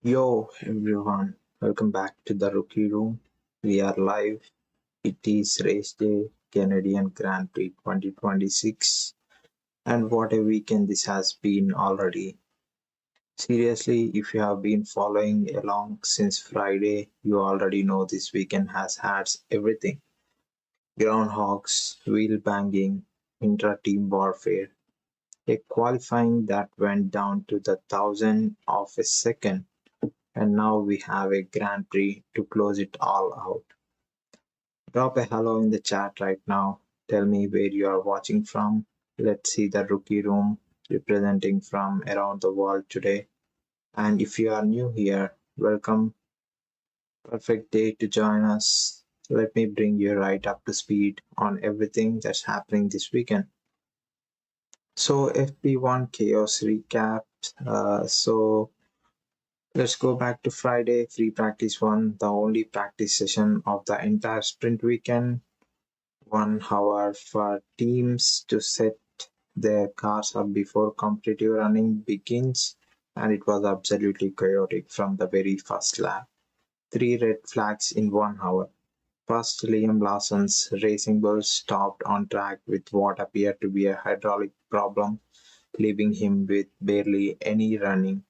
Yo everyone, welcome back to the Rookie Room. We are live. It is race day, Canadian Grand Prix 2026, and what a weekend this has been already. Seriously, if you have been following along since Friday, you already know this weekend has had everything: groundhogs, wheel banging, intra team warfare, a qualifying that went down to the thousandth of a second, and now we have a Grand Prix to close it all out. Drop a hello in the chat right now. Tell me where you are watching from. Let's see the rookie room representing from around the world today. And if you are new here, welcome. Perfect day to join us. Let me bring you right up to speed on everything that's happening this weekend. So, FP1 Chaos recap. So, let's go back to Friday, free practice one, the only practice session of the entire sprint weekend. 1 hour for teams to set their cars up before competitive running begins, and it was absolutely chaotic from the very first lap. Three red flags in 1 hour. First, Liam Lawson's Racing Bull stopped on track with what appeared to be a hydraulic problem, leaving him with barely any running.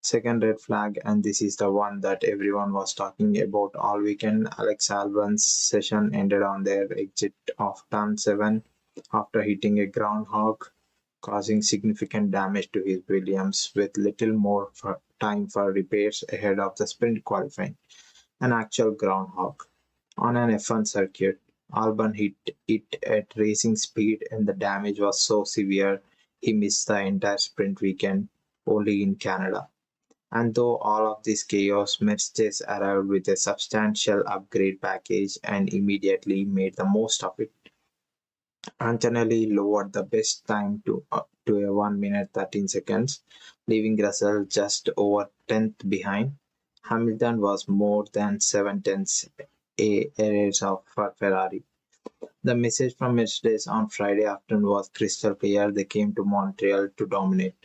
Second red flag, and this is the one that everyone was talking about all weekend. Alex Albon's session ended on their exit of turn 7 after hitting a groundhog, causing significant damage to his Williams with little more time for repairs ahead of the sprint qualifying. An actual groundhog. On an F1 circuit, Albon hit it at racing speed, and the damage was so severe he missed the entire sprint weekend only in Canada. And though all of this chaos, Mercedes arrived with a substantial upgrade package and immediately made the most of it. Antonelli lowered the best time to a 1 minute 13 seconds, leaving Russell just over 10th behind. Hamilton was more than 7 tenths ahead of Ferrari. The message from Mercedes on Friday afternoon was crystal clear: they came to Montreal to dominate.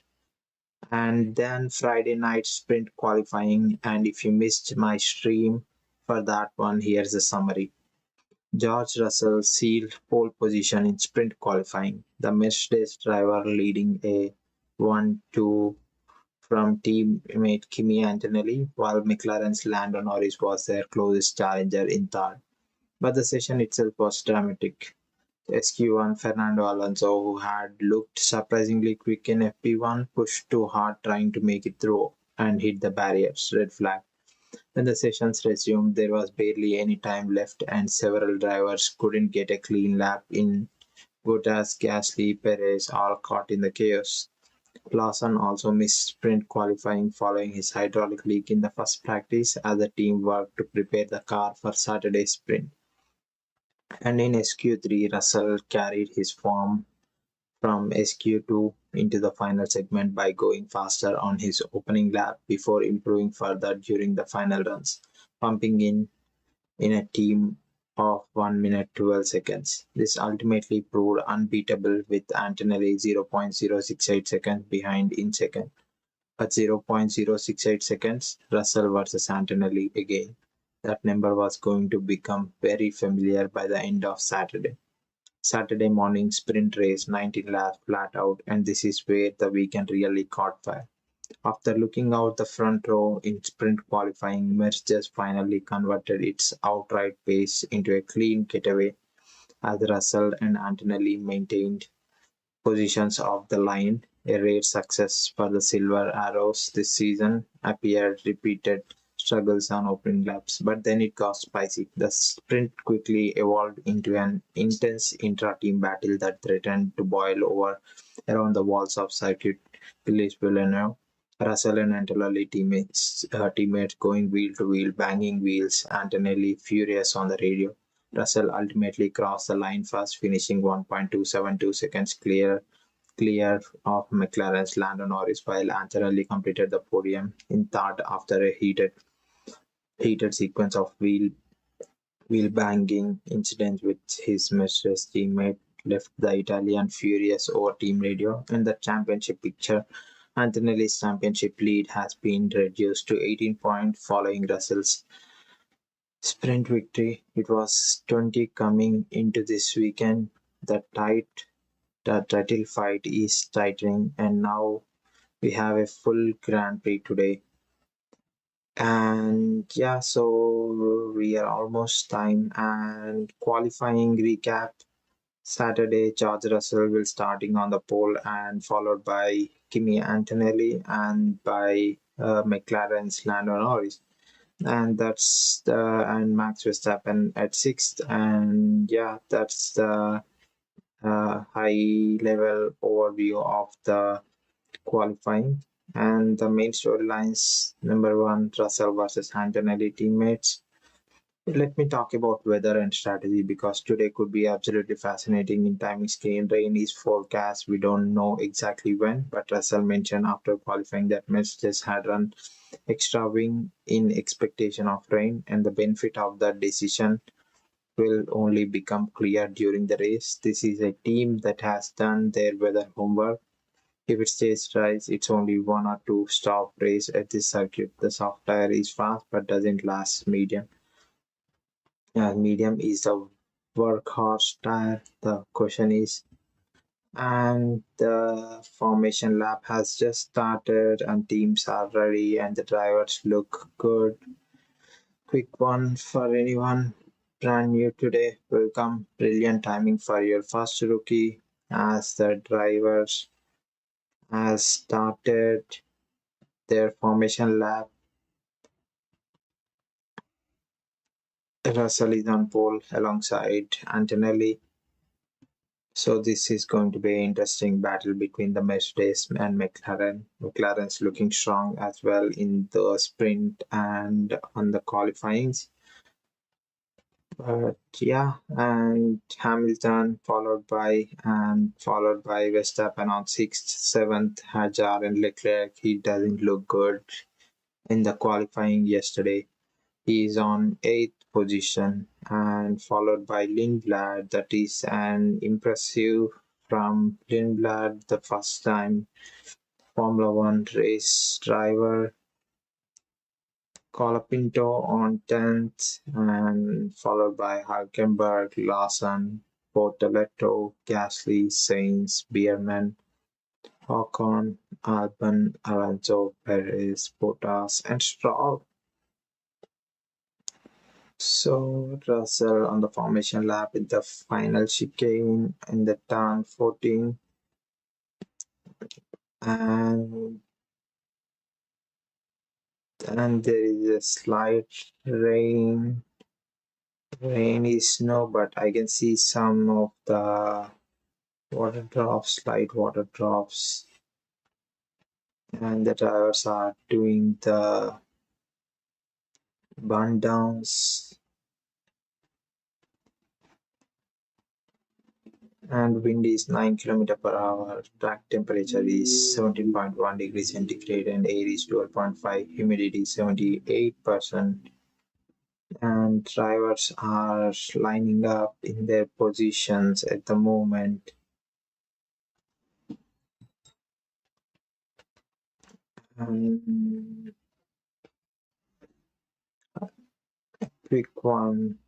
And then Friday night sprint qualifying. And if you missed my stream for that one, here's a summary. George Russell sealed pole position in sprint qualifying, the Mercedes driver leading a 1-2 from teammate Kimi Antonelli, while McLaren's Lando Norris was their closest challenger in third. But the session itself was dramatic. SQ1 Fernando Alonso, who had looked surprisingly quick in FP1, pushed too hard trying to make it through and hit the barriers. Red flag. When the sessions resumed, there was barely any time left, and several drivers couldn't get a clean lap in. Bottas, Gasly, Perez all caught in the chaos. Lawson also missed sprint qualifying following his hydraulic leak in the first practice as the team worked to prepare the car for Saturday's sprint. And in SQ3, Russell carried his form from SQ2 into the final segment by going faster on his opening lap before improving further during the final runs, pumping in a team of 1 minute 12 seconds. This ultimately proved unbeatable with Antonelli 0.068 seconds behind in second. At 0.068 seconds, Russell versus Antonelli again. That number was going to become very familiar by the end of Saturday. Saturday morning sprint race, 19 laps flat out, and this is where the weekend really caught fire. After looking out the front row in sprint qualifying, Mercedes finally converted its outright pace into a clean getaway as Russell and Antonelli maintained positions off the line. A rare success for the Silver Arrows this season appeared repeated struggles on opening laps, but then it got spicy. The sprint quickly evolved into an intense intra-team battle that threatened to boil over around the walls of Circuit Village Villeneuve. Russell and Antonelli teammates going wheel to wheel, banging wheels. Antonelli furious on the radio. Russell ultimately crossed the line first, finishing 1.272 seconds clear of McLaren's Lando Norris, while Antonelli completed the podium in third after a heated sequence of wheel banging incidents with his Mercedes teammate left the Italian furious over team radio, and the championship picture Antonelli's championship lead has been reduced to 18 points following Russell's sprint victory. It was 20 coming into this weekend. The the title fight is tightening, and now we have a full Grand Prix today. And yeah, so we are almost time and qualifying recap. Saturday, George Russell will starting on the pole and followed by Kimi Antonelli and by McLaren's Lando Norris. And that's the and Max Verstappen at sixth. And yeah, that's the high level overview of the qualifying. And the main storylines number one, Russell versus Antonelli teammates. Let me talk about weather and strategy because today could be absolutely fascinating in timing screen. Rain is forecast. We don't know exactly when, but Russell mentioned after qualifying that Mercedes had run extra wing in expectation of rain, and the benefit of that decision will only become clear during the race. This is a team that has done their weather homework. If it stays dry, it's only one or two stop race at this circuit. The soft tire is fast but doesn't last medium. Medium is the workhorse tire. The question is, and the formation lap has just started, and teams are ready, and the drivers look good. Quick one for anyone brand new today. Welcome. Brilliant timing for your first rookie as the drivers has started their formation lap. Russell is on pole alongside Antonelli. So this is going to be an interesting battle between the Mercedes and McLaren. McLaren's looking strong as well in the sprint and on the qualifyings. But yeah, and Hamilton followed by Verstappen on sixth, seventh, Hadjar and Leclerc. He doesn't look good in the qualifying yesterday. He is on eighth position and followed by Lindblad. That is an impressive from Lindblad, the first time Formula One race driver. Colapinto on 10th and followed by Hulkenberg, Lawson, Portoletto, Gasly, Sainz, Bierman, Ocon, Albon, Alonso, Perez, Bottas, and Stroll. So Russell on the formation lap in the final chicane in the turn 14, and there is a slight rain. Rain is snow, but I can see some of the water drops, light water drops, and the drivers are doing the burn downs. And wind is 9 km per hour. Track temperature is 17.1 degrees centigrade and air is 12.5. Humidity 78%. And drivers are lining up in their positions at the moment. Quick one.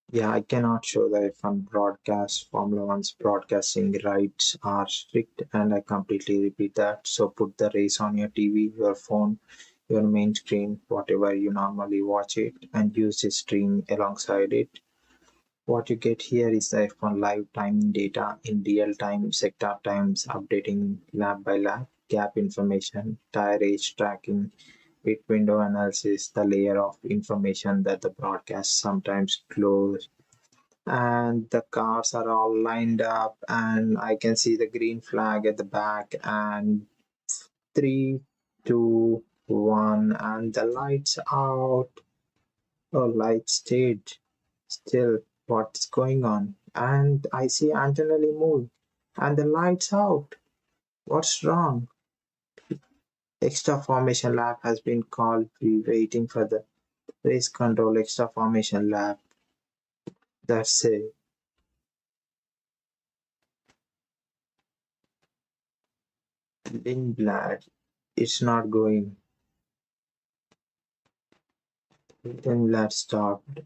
Yeah, I cannot show the F1 broadcast. Formula One's broadcasting rights are strict, and I completely repeat that. So put the race on your TV, your phone, your main screen, whatever you normally watch it, and use the stream alongside it. What you get here is the F1 live timing data in real time, sector times, updating lap by lap, gap information, tire age tracking, pit window analysis, the layer of information that the broadcast sometimes close. And the cars are all lined up, and I can see the green flag at the back. And three, two, one, and the lights out. Oh, lights stayed still. What's going on? And I see Antonelli move, and the lights out. What's wrong? Extra formation lap has been called. We waiting for the race control extra formation lap. That's it. Lindblad, it's not going. Lindblad stopped.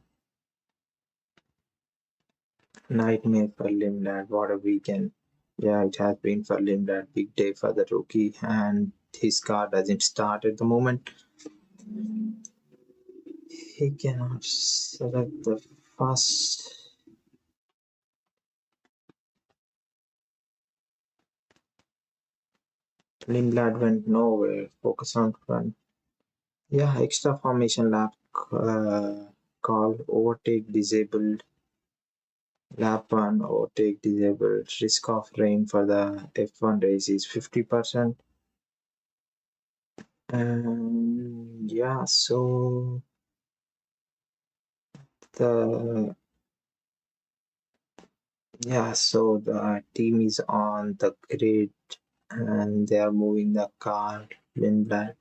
Nightmare for Lindblad. What a weekend. Yeah, it has been for Lindblad. Big day for the rookie, and his car doesn't start at the moment. He cannot select the first. Lindblad went nowhere. Focus on front. Yeah, extra formation lap called overtake disabled. Lap 1 overtake disabled. Risk of rain for the F1 race is 50%. And yeah, the the team is on the grid and they are moving the car. Lindblad.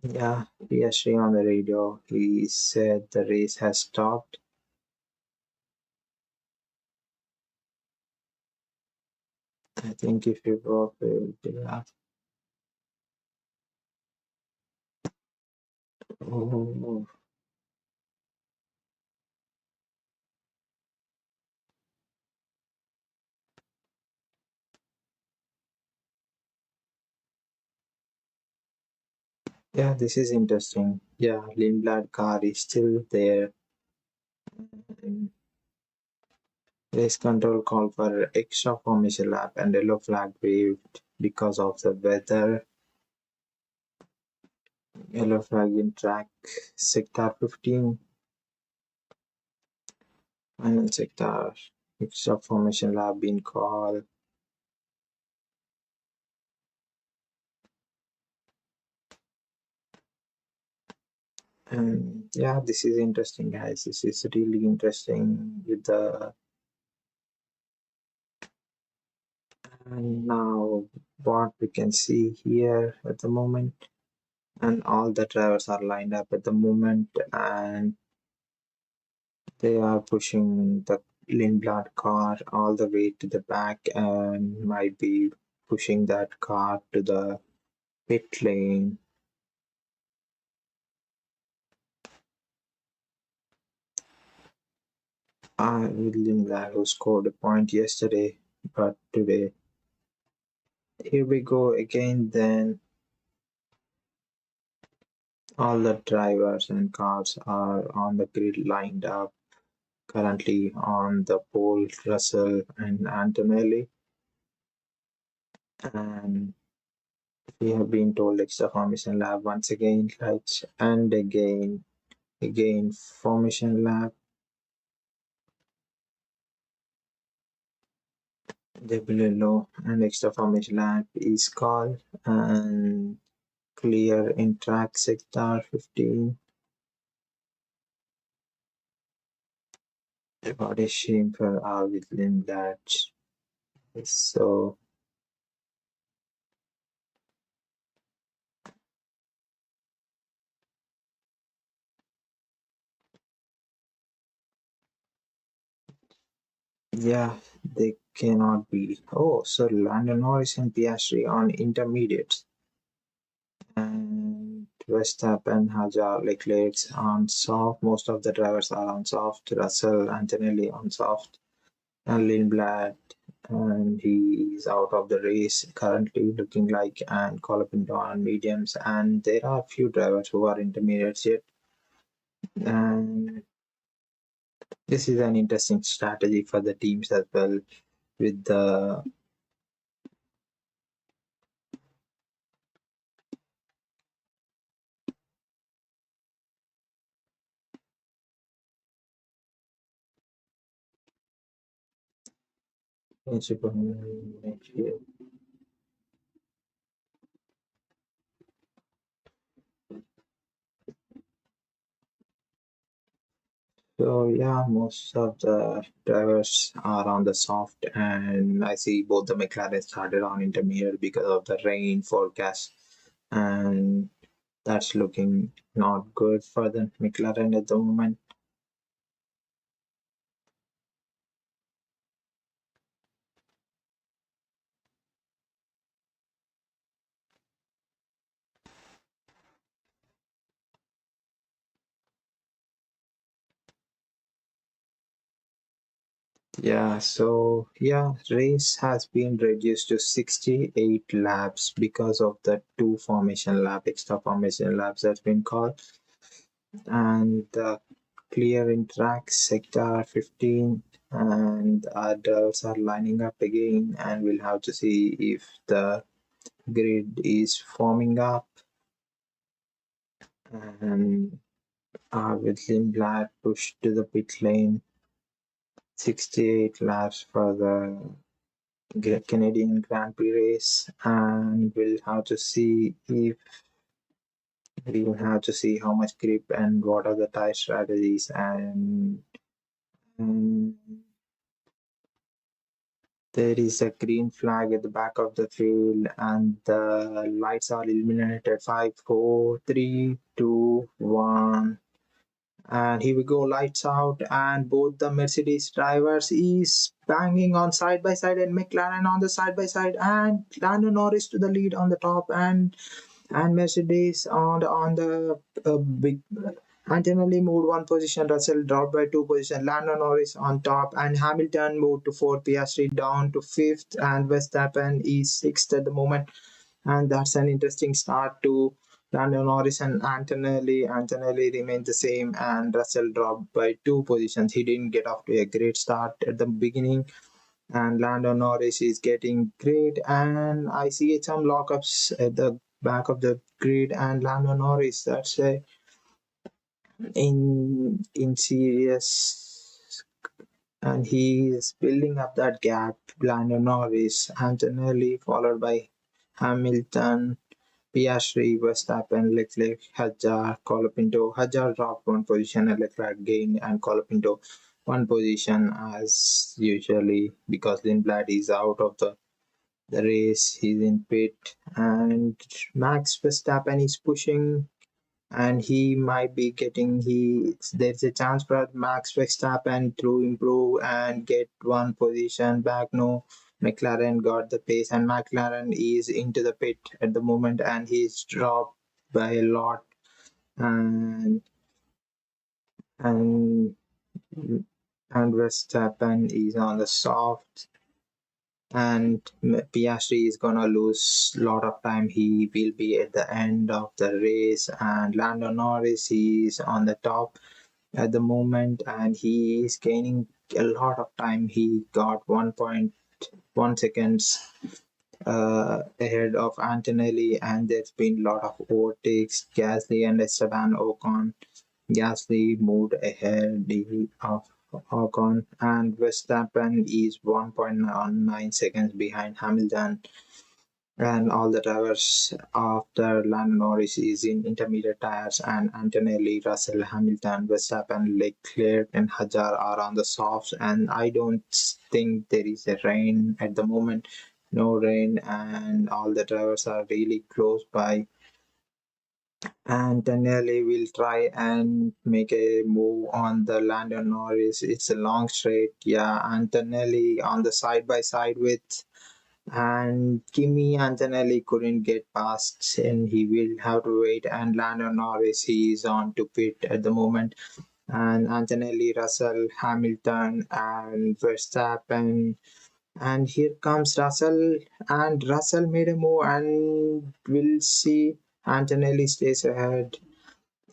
Yeah, Piastri on the radio. He said the race has stopped. I think if you go to the oh, yeah, this is interesting. Yeah, Lindblad car is still there. Race control called for extra formation lap and yellow flag waved because of the weather. Yellow flag in track sector 15. Final sector. Extra formation lap being called. And yeah, this is interesting, guys. This is really interesting with the. And now, what we can see here at the moment, and all the drivers are lined up at the moment, and they are pushing the Lindblad car all the way to the back and might be pushing that car to the pit lane. With Lindblad who scored a point yesterday, but today. Here we go again then. All the drivers and cars are on the grid lined up. Currently on the pole, Russell and Antonelli. And we have been told extra formation lap once again, right? And again, formation lap. Below and extra formation lap is called and clear in track sector 15. What a shame for Arvid Lindblad. So yeah, they cannot be. Oh, so Lando Norris and Piastri on intermediates. And Verstappen, Hadjar, Leclerc on soft. Most of the drivers are on soft. Russell, Antonelli on soft. And Lindblad, and he is out of the race currently, looking like, and Colapinto on mediums. And there are few drivers who are intermediates yet. And this is an interesting strategy for the teams as well with the so yeah, most of the drivers are on the soft, and I see both the McLaren started on intermediate because of the rain forecast, and that's looking not good for the McLaren at the moment. Yeah, so yeah, race has been reduced to 68 laps because of the two formation lap, extra formation laps that's been called, and the clear in track sector 15, and others are lining up again, and we'll have to see if the grid is forming up. And with Lindblad pushed to the pit lane, 68 laps for the Canadian Grand Prix race, and we'll have to see how much grip and what are the tire strategies, and there is a green flag at the back of the field, and the lights are illuminated. 5, 4, 3, 2, 1. And here we go, lights out, and both the Mercedes drivers is banging on side by side, and McLaren on the side by side, and Lando Norris to the lead on the top, and Mercedes on the big. Antonelli moved one position, Russell dropped by two positions, Lando Norris on top, and Hamilton moved to fourth, Piastri down to fifth, and Verstappen is sixth at the moment. And that's an interesting start to Lando Norris and Antonelli. Antonelli remained the same, and Russell dropped by two positions. He didn't get off to a great start at the beginning, and Lando Norris is getting great. And I see some lockups at the back of the grid, and Lando Norris. That's a in serious, and he is building up that gap. Lando Norris, Antonelli, followed by Hamilton, Piastri, Verstappen, Leclerc, Hadjar, Colapinto. Hadjar dropped one position, and Leclerc gained, and Colapinto one position as usually because Lindblad is out of the race. He's in pit, and Max Verstappen is pushing, and he might be getting he. There's a chance for Max Verstappen to improve and get one position back. No, McLaren got the pace, and McLaren is into the pit at the moment, and he's dropped by a lot, and and and Verstappen is on the soft, and Piastri is gonna lose a lot of time. He will be at the end of the race, and Lando Norris is on the top at the moment, and he is gaining a lot of time. He got 1.1 seconds ahead of Antonelli, and there's been a lot of overtakes. Gasly and Esteban Ocon. Gasly moved ahead of Ocon, and Verstappen is 1.9 seconds behind Hamilton. And all the drivers after Lando Norris is in intermediate tires, and Antonelli, Russell, Hamilton, Verstappen, Leclerc, and Hadjar are on the softs. And I don't think there is a rain at the moment. No rain, and all the drivers are really close by. Antonelli will try and make a move on the Lando Norris. It's a long straight. Yeah, Antonelli on the side by side with, and Kimi. Antonelli couldn't get past, and he will have to wait. And Lando Norris, he is on to pit at the moment. And Antonelli, Russell, Hamilton, and Verstappen. And here comes Russell, and Russell made a move, and we'll see. Antonelli stays ahead,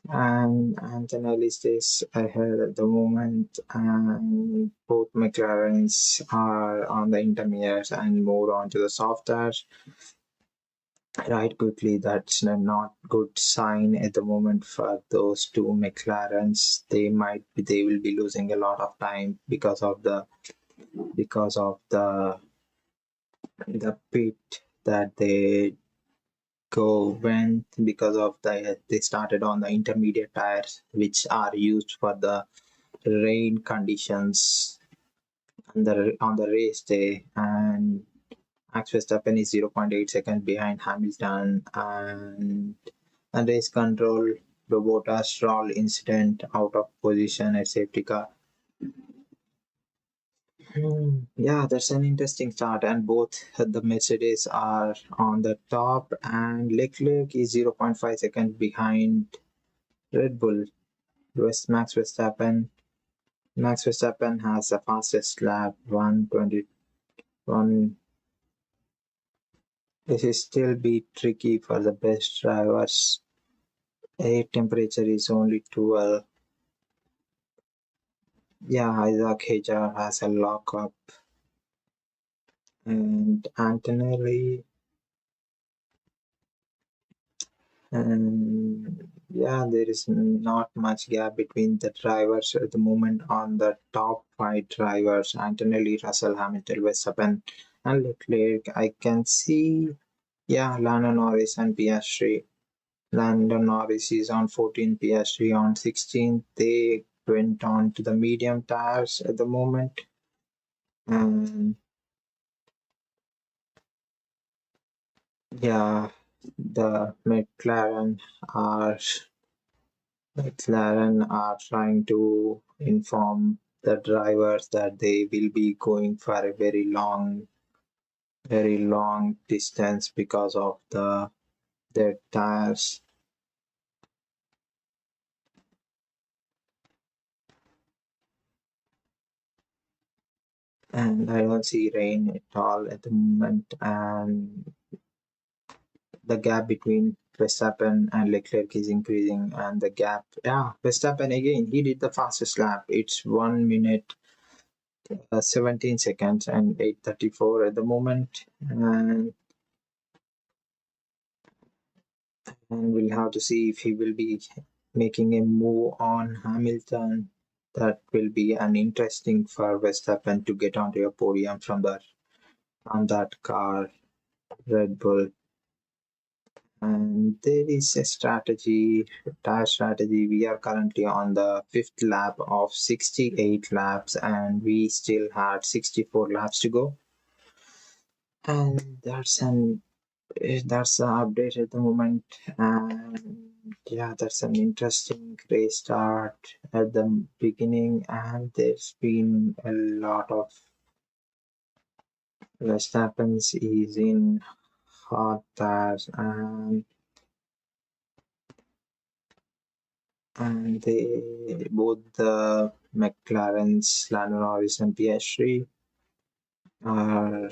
and Antonelli stays ahead at the moment, and both McLarens are on the intermediates and moved on to the soft tires right quickly. That's a not good sign at the moment for those two McLarens. They will be losing a lot of time because of the pit that they go went because of they started on the intermediate tires, which are used for the rain conditions on the race day. And Max Verstappen is 0.8 seconds behind Hamilton, and race control Bottas Stroll incident out of position at safety car. Yeah, that's an interesting start, and both the Mercedes are on the top, and Leclerc is 0.5 seconds behind Red Bull. Max Verstappen Max Verstappen has the fastest lap, 121. This is still be tricky for the best drivers. Air temperature is only 12. Yeah, Isack Hadjar has a lockup, and Antonelli, and yeah, there is not much gap between the drivers at the moment on the top five drivers: Antonelli, Russell, Hamilton, Verstappen, and Leclerc. I can see, yeah, Lando, Norris, and Piastri. Lando Norris is on 14, Piastri on 16. They went on to the medium tires at the moment. And yeah, the are McLaren are trying to inform the drivers that they will be going for a very long distance because of their tires. And I don't see rain at all at the moment. And the gap between Verstappen and Leclerc is increasing, and the gap, yeah, Verstappen again, he did the fastest lap. It's 1 minute, 17 seconds, and 8:34 at the moment. And we'll have to see if he will be making a move on Hamilton. That will be an interesting for Verstappen to get onto a podium from that car, Red Bull. And there is a tire strategy. We are currently on the fifth lap of 68 laps, and we still had 64 laps to go. And that's the update at the moment. And yeah, that's an interesting race start at the beginning, and there's been a lot of Verstappen's is in hot tires, and they both the McLarens, Lando Norris and Piastri are,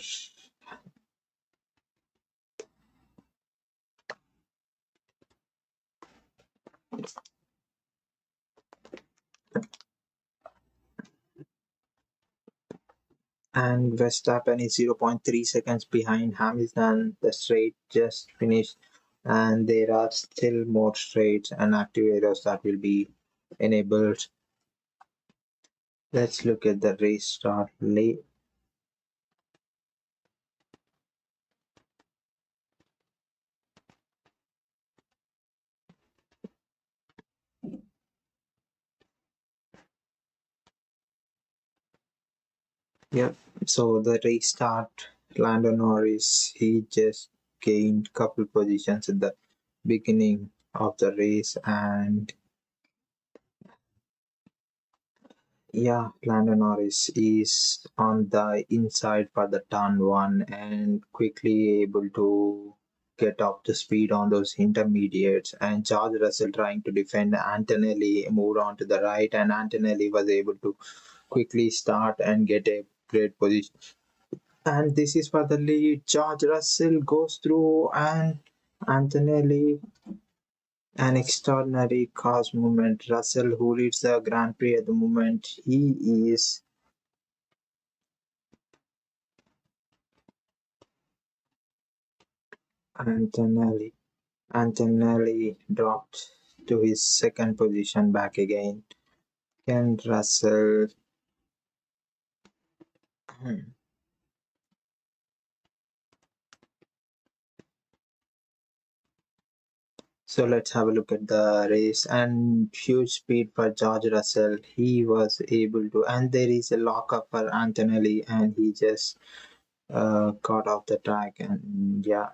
and Verstappen is 0.3 seconds behind Hamilton. The straight just finished, and there are still more straights and activators that will be enabled. Let's look at the race start late. Yep. So the race start, Lando Norris, he just gained couple positions at the beginning of the race, and yeah, Lando Norris is on the inside for the turn one and quickly able to get up to speed on those intermediates. And George Russell trying to defend Antonelli moved on to the right, and Antonelli was able to quickly start and get a great position. And this is for the lead. George Russell goes through, and Antonelli, an extraordinary cause moment. Russell, who leads the Grand Prix at the moment, he is Antonelli. Antonelli dropped to his second position back again. Can Russell. So let's have a look at the race, and huge speed for George Russell. He was able to, and there is a lockup for Antonelli, and he just got off the track, and yeah.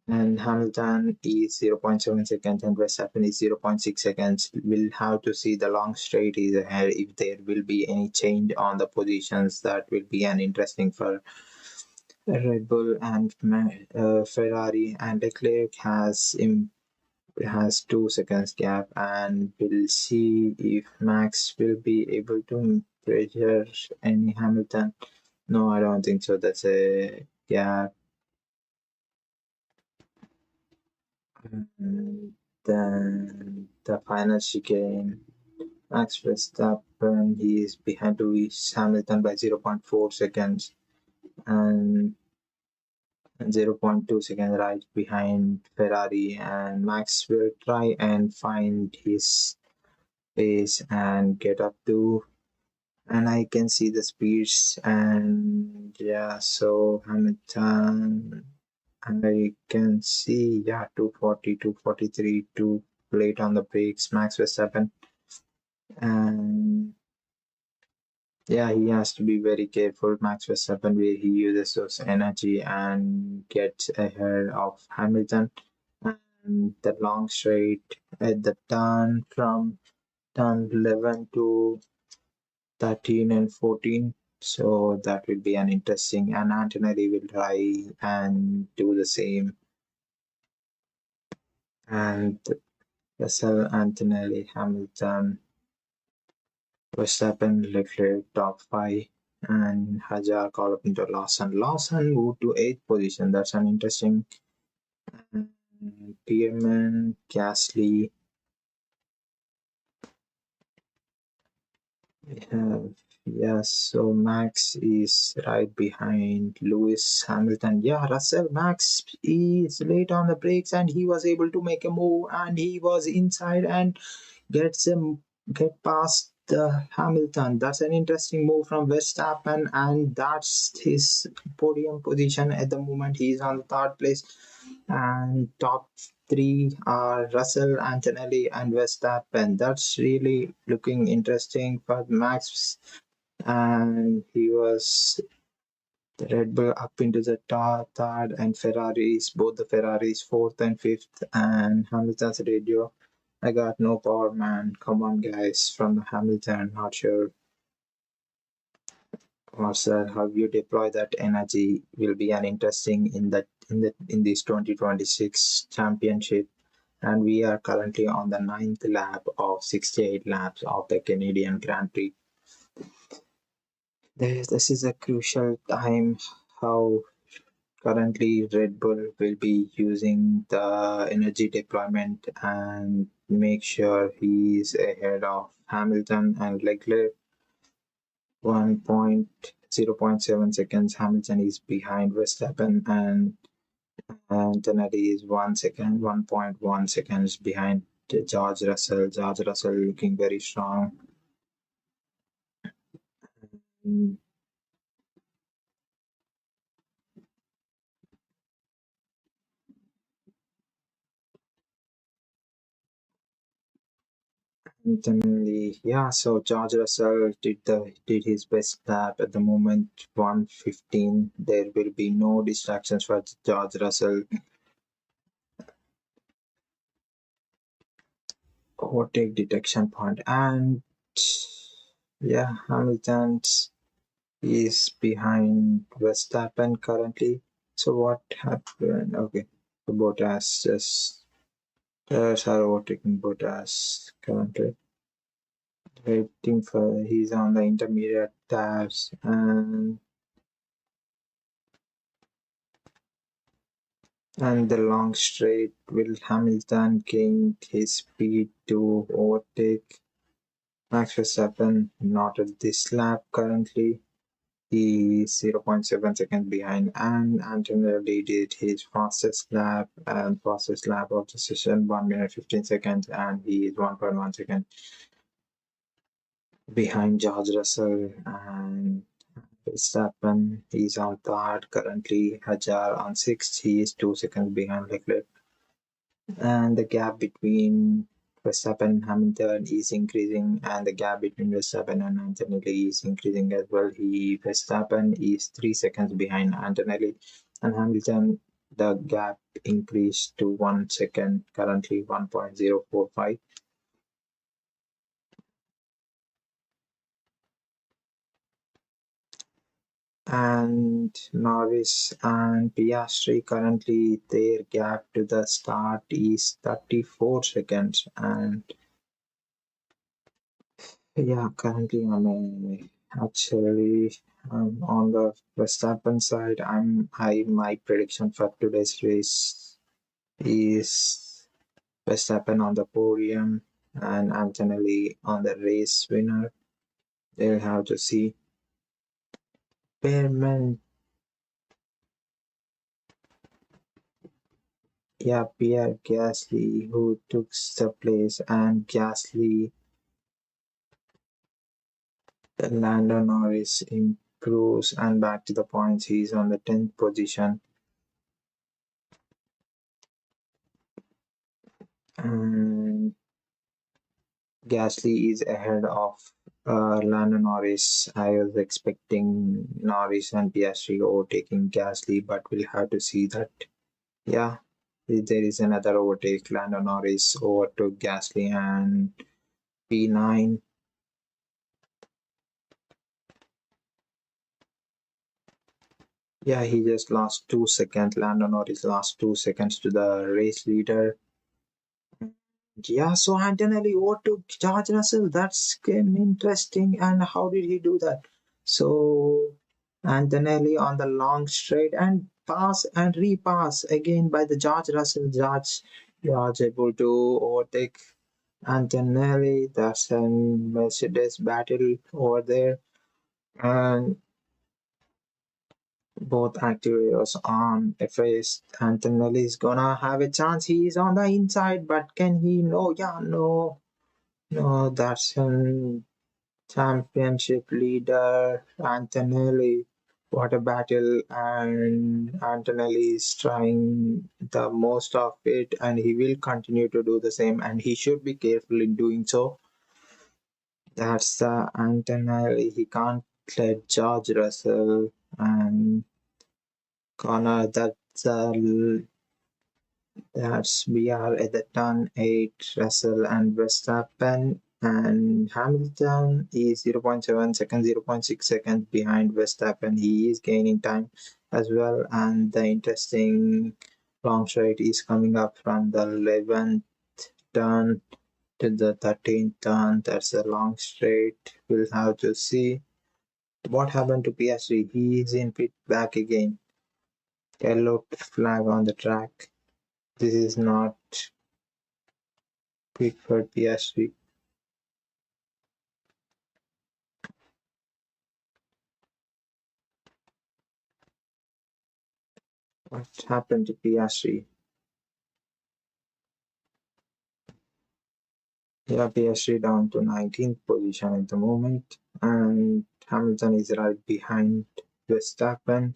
And Hamilton is 0.7 seconds, and Verstappen is 0.6 seconds. We'll have to see the long straight is ahead if there will be any change on the positions. That will be an interesting for Red Bull and Ferrari. And Leclerc has has 2 seconds gap, and we'll see if Max will be able to pressure any Hamilton. No, I don't think so. That's a gap. And then the final chicane. Max Verstappen, he is behind Lewis Hamilton by 0.4 seconds and 0.2 seconds right behind Ferrari. And Max will try and find his pace and get up to. And I can see the speeds, and yeah, so Hamilton, and I can see, yeah, 240, 243, too late on the brakes, Max Verstappen. And yeah, he has to be very careful, Max Verstappen, where he uses those energy and gets ahead of Hamilton. And the long straight at the turn from turn 11 to 13 and 14. So that will be an interesting, and Antonelli will try and do the same. And Russell, Antonelli, Hamilton, Verstappen, Leclerc, top five, and Hadjar, Colapinto, Lawson moved to 8th position. That's an interesting. Pierman, Gasly. We have, yes, so Max is right behind Lewis Hamilton. Yeah, Russell, Max is late on the brakes and he was able to make a move and he was inside and gets him get past the Hamilton. That's an interesting move from Verstappen, and that's his podium position at the moment. He's on the third place, and top three are Russell, Antonelli, and Verstappen. That's really looking interesting for Max, and he was the Red Bull up into the third, and Ferraris, both the Ferraris fourth and fifth, and Hamilton's radio. I got no power, man. Come on, guys, from Hamilton. Not sure Marcel, how you deploy that energy will be an interesting in this 2026 championship. And we are currently on the ninth lap of 68 laps of the Canadian Grand Prix. This is a crucial time how currently Red Bull will be using the energy deployment and make sure he is ahead of Hamilton and Leclerc. 0.7 seconds. Hamilton is behind Verstappen, and Antonelli is 1 second, 1.1 seconds behind George Russell. George Russell looking very strong. Antonelli, yeah. So George Russell did his best lap at the moment, 1:15. There will be no distractions for George Russell. Overtake detection point, and yeah, Hamilton is behind Verstappen currently. So what happened? Okay, so Bottas just are overtaking Bottas currently. Waiting for he's on the intermediate tabs, and the long straight will Hamilton gain his speed to overtake Max Verstappen. Not at this lap currently. He is 0.7 seconds behind, and Antonelli did his fastest lap of the session, 1 minute 15 seconds, and he is 1.1 second behind George Russell and Verstappen. He's on third currently. Hadjar on sixth. He is 2 seconds behind Leclerc, and the gap between Verstappen and Hamilton is increasing, and the gap between Verstappen and Antonelli is increasing as well. Verstappen is 3 seconds behind Antonelli, and Hamilton, the gap increased to 1 second, currently 1.045. And Norris and Piastri currently their gap to the start is 34 seconds. And yeah, currently actually on the Verstappen side. I my prediction for today's race is Verstappen on the podium and Antonelli on the race winner. They'll have to see. Perman, yeah, Pierre Gasly who took the place, and Gasly, Lando Norris improves and back to the points. He's on the 10th position. And Gasly is ahead of Lando Norris. I was expecting Norris and Piastri overtaking Gasly, but we'll have to see that. Yeah, there is another overtake. Lando Norris overtook Gasly and P9. Yeah, he just lost 2 seconds. Lando Norris lost 2 seconds to the race leader. Yeah, so Antonelli overtook George Russell. That's interesting. And how did he do that? So Antonelli on the long straight and pass and repass again by the George Russell. George able to overtake Antonelli. That's a Mercedes battle over there. And both activators on face. Antonelli is gonna have a chance. He is on the inside, but can he? No, yeah, no. No, that's a championship leader, Antonelli. What a battle, and Antonelli is trying the most of it, and he will continue to do the same, and he should be careful in doing so. That's the Antonelli. He can't let George Russell and Connor. That's we are at the turn 8. Russell and Verstappen and Hamilton is 0.7 seconds, 0.6 seconds behind Verstappen. He is gaining time as well. And the interesting long straight is coming up from the 11th turn to the 13th turn. That's a long straight. We'll have to see what happened to Piastri. He is in pit back again. Yellow flag on the track. This is not quick for Piastri. What happened to Piastri? Yeah, Piastri down to 19th position at the moment, and Hamilton is right behind Verstappen.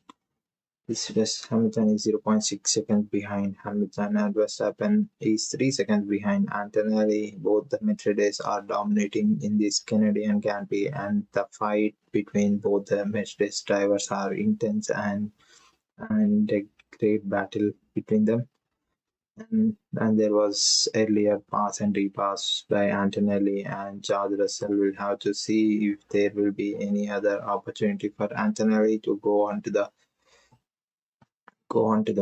Hamilton is 0.6 seconds behind Hamilton, and Verstappen is 3 seconds behind Antonelli. Both the Mercedes are dominating in this Canadian Grand Prix, and the fight between both the Mercedes drivers are intense and a great battle between them. And there was earlier pass and repass by Antonelli and George Russell. Will have to see if there will be any other opportunity for Antonelli to go on to the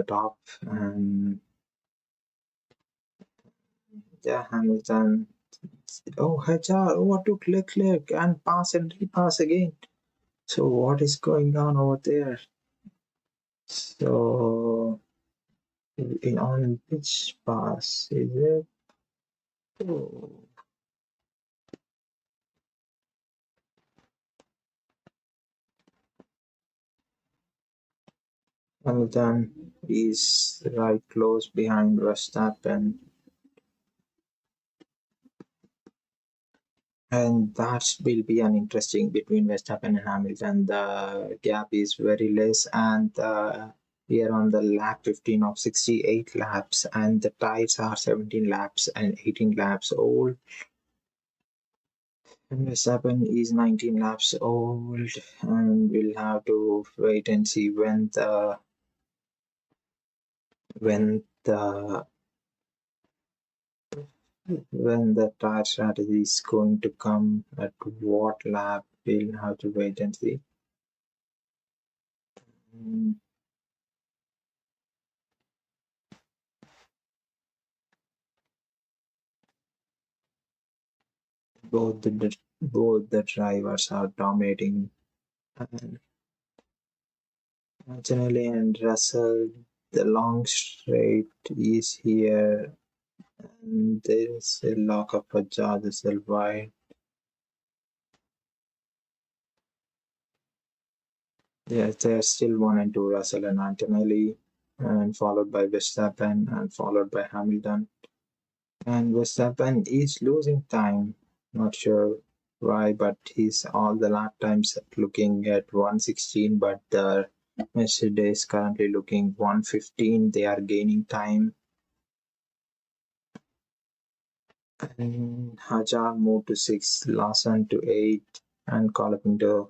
top. And yeah, Hamilton. Oh, Hadjar overtook Leclerc and pass and repass again. So what is going on over there? So on which pass is it? Oh. Hamilton is right close behind Verstappen, and that will be an interesting between Verstappen and Hamilton. The gap is very less, and we are on the lap 15 of 68 laps, and the tires are 17 laps and 18 laps old. And Verstappen is 19 laps old, and we'll have to wait and see the when the tire strategy is going to come at what lap, we'll have to wait and see. Mm, both the drivers are dominating. And Antonelli and Russell, the long straight is here, and there is a lock up for George wide. Yes, they are still 1 and 2, Russell and Antonelli, and followed by Verstappen and followed by Hamilton. And Verstappen is losing time. Not sure why, but he's all the lap times looking at 116, but the Mercedes currently looking 115. They are gaining time. And Hadjar moved to 6th, Lawson to 8th, and Colapinto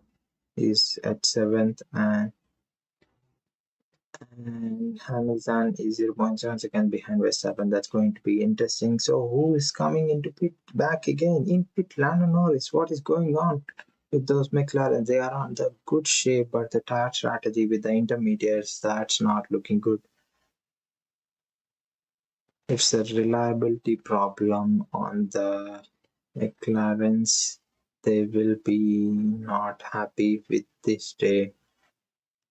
is at 7th, and Hamilton is 0.7 seconds behind Verstappen. That's going to be interesting. So, who is coming into pit back again? In pit, Lando Norris. What is going on with those McLaren? They are on the good shape, but the tire strategy with the intermediates, that's not looking good. It's a reliability problem on the McLarens. They will be not happy with this day.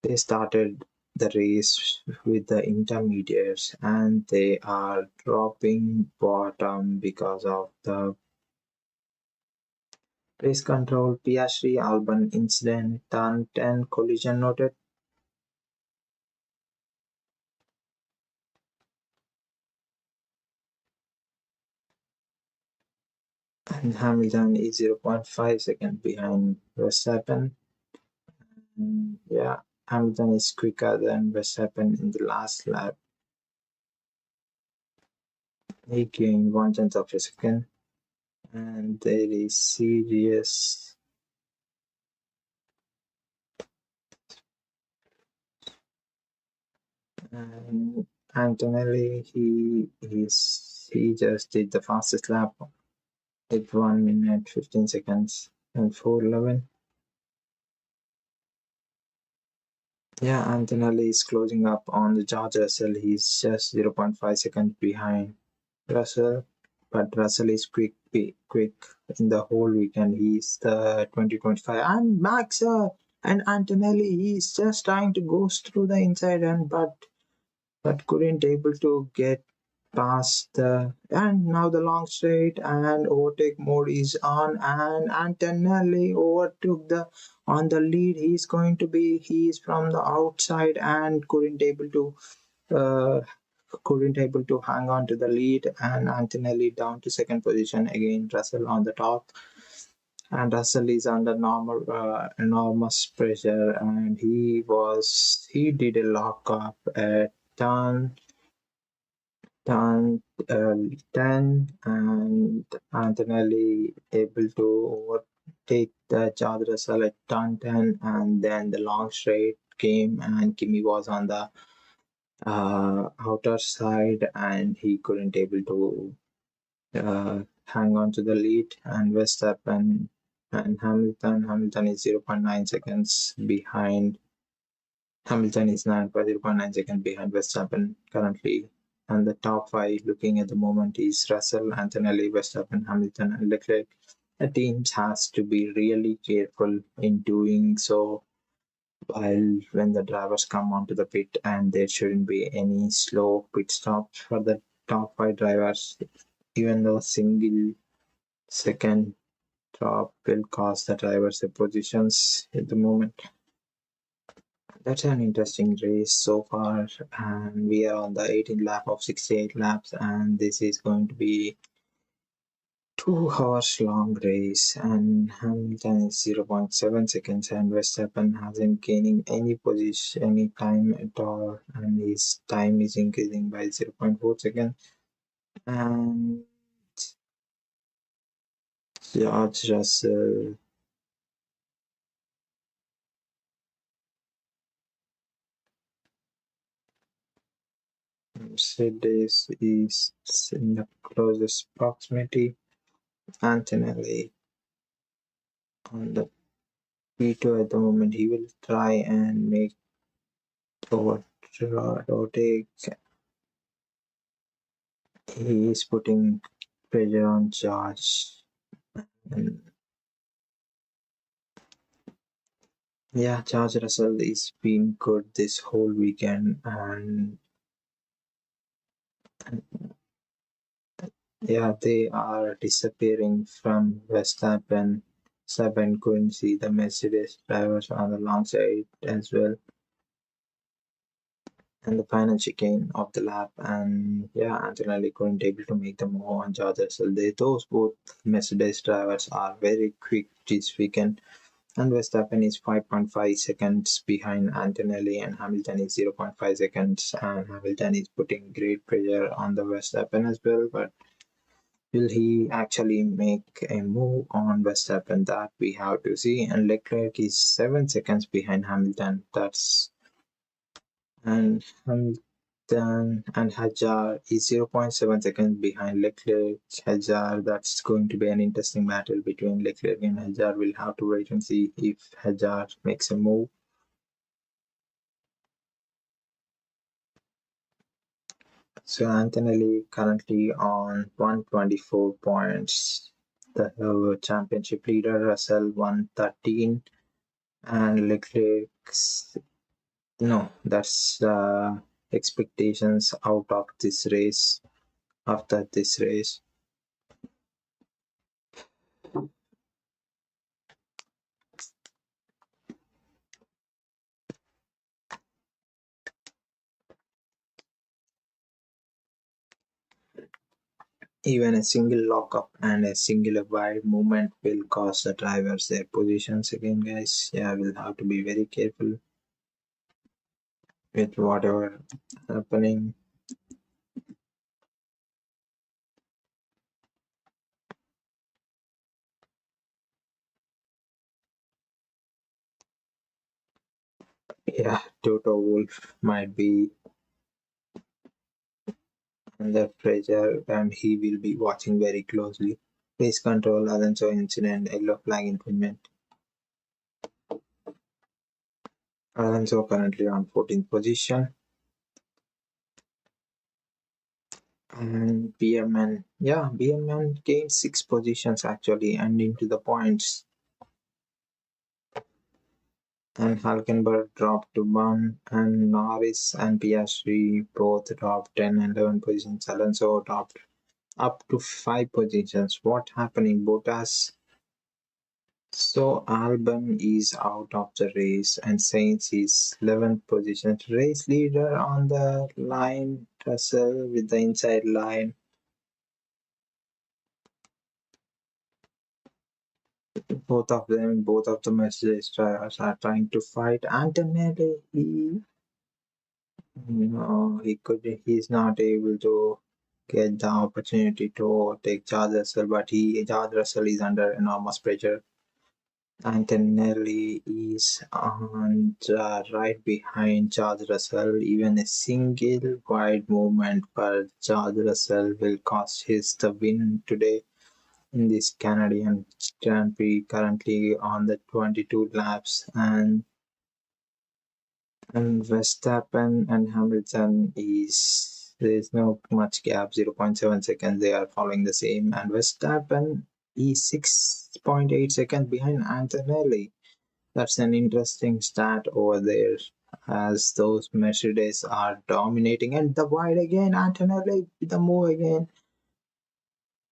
They started the race with the intermediates and they are dropping bottom because of the race control. Piastri Albon incident, turn 10 collision noted. And Hamilton is 0.5 seconds behind Verstappen. Yeah, Hamilton is quicker than Verstappen in the last lap. He gained 1/10 of a second. And there is serious. And Antonelli, he just did the fastest lap with 1 minute 15 seconds and 4:11. Yeah, Antonelli is closing up on the George Russell. He's just 0.5 seconds behind Russell, but Russell is quick in the whole weekend. He's the 2025 and Max and Antonelli. He's just trying to go through the inside and but couldn't able to get past the and now the long straight and overtake mode is on and Antonelli overtook the on the lead. He's from the outside and uh, couldn't able to hang on to the lead, and Antonelli down to second position again. Russell on the top, and Russell is under enormous pressure, and he did a lock up at turn 10, and Antonelli able to overtake the George Russell at turn 10, and then the long straight came, and Kimi was on the outer side, and he couldn't able to hang on to the lead, and Verstappen and Hamilton is 0.9 seconds behind. Hamilton is 0.9 seconds behind Verstappen currently. And the top five looking at the moment is Russell, Antonelli, Verstappen, Hamilton, and Leclerc. The teams has to be really careful in doing so while when the drivers come onto the pit, and there shouldn't be any slow pit stops for the top five drivers, even though single second drop will cost the drivers their positions at the moment. That's an interesting race so far, and we are on the 18th lap of 68 laps, and this is going to be 2 hours long race, and Hamilton is 0.7 seconds, and Verstappen hasn't gaining any position, any time at all, and his time is increasing by 0.4 seconds. And George Russell Mercedes is in the closest proximity. Antonelli on the P2 at the moment. He will try and make overtake. He is putting pressure on George. And yeah, George Russell is been good this whole weekend, and yeah, they are disappearing from Verstappen. Verstappen couldn't see the Mercedes drivers on the long side as well, and the final chicane of the lap. And yeah, Antonelli couldn't able to make the move on George Russell. Those both Mercedes drivers are very quick this weekend. And Verstappen is 5.5 seconds behind Antonelli, and Hamilton is 0.5 seconds. And Hamilton is putting great pressure on the Verstappen as well. But will he actually make a move on Verstappen? That we have to see. And Leclerc is 7 seconds behind Hamilton. And Hamilton and Hadjar is 0.7 seconds behind Leclerc. Hadjar, that's going to be an interesting battle between Leclerc and Hadjar. We'll have to wait and see if Hadjar makes a move. So Antonelli currently on 124 points. The championship leader Russell 113, and Leclerc's no, that's expectations out of this race. After this race, even a single lockup and a single wide movement will cost the drivers their positions again, guys. Yeah, we'll have to be very careful with whatever happening. Yeah, Toto Wolff might be under pressure and he will be watching very closely. Race control, Alonso incident, yellow flag infringement. Alonso currently on 14th position. And Bierman gained 6 positions actually and into the points. And Hulkenberg dropped to 1, and Norris and Piastri both dropped 10 and 11 positions. Alonso dropped up to 5 positions. What happening, Bottas? So Albon is out of the race, and Sainz is 11th position. Race leader on the line, Russell with the inside line. Both of the Mercedes drivers are trying to fight. Antonelli, he's not able to get the opportunity to overtake George Russell, but George Russell is under enormous pressure. Antonelli is on right behind George Russell. Even a single wide movement for George Russell will cost his the win today in this Canadian Grand Prix, currently on the 22 laps. And Verstappen and Hamilton is there is no much gap, 0.7 seconds. They are following the same, and Verstappen is 6.8 seconds behind Antonelli. That's an interesting stat over there, as those Mercedes are dominating. And the wide again, Antonelli with the move again.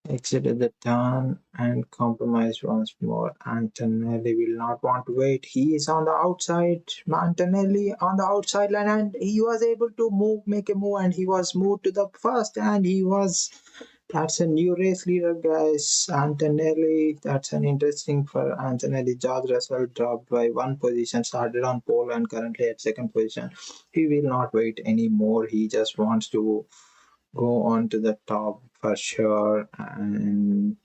Exited the turn and compromised once more. Antonelli will not want to wait. He is on the outside. Antonelli on the outside line, and he was able to make a move, and he was moved to the first, and he was. That's a new race leader, guys. Antonelli. That's an interesting for Antonelli. George Russell dropped by 1 position, started on pole, and currently at second position. He will not wait anymore. He just wants to go on to the top for sure. And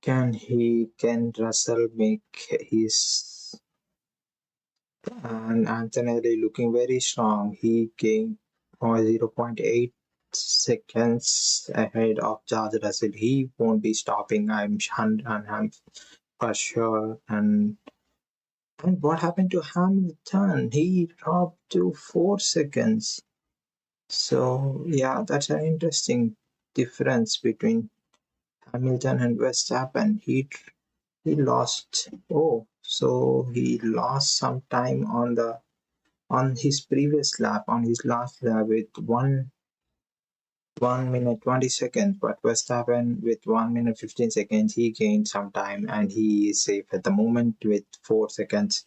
can Russell make his, and Antonelli looking very strong. He gained 0.8 seconds ahead of George Russell. He won't be stopping, I'm for sure. And And what happened to Hamilton? He dropped to 4 seconds. So yeah, that's an interesting difference between Hamilton and Verstappen. He lost. Oh, so he lost some time on his previous lap, on his last lap with 1 minute 20 seconds. But Verstappen with 1 minute 15 seconds, he gained some time and he is safe at the moment with 4 seconds.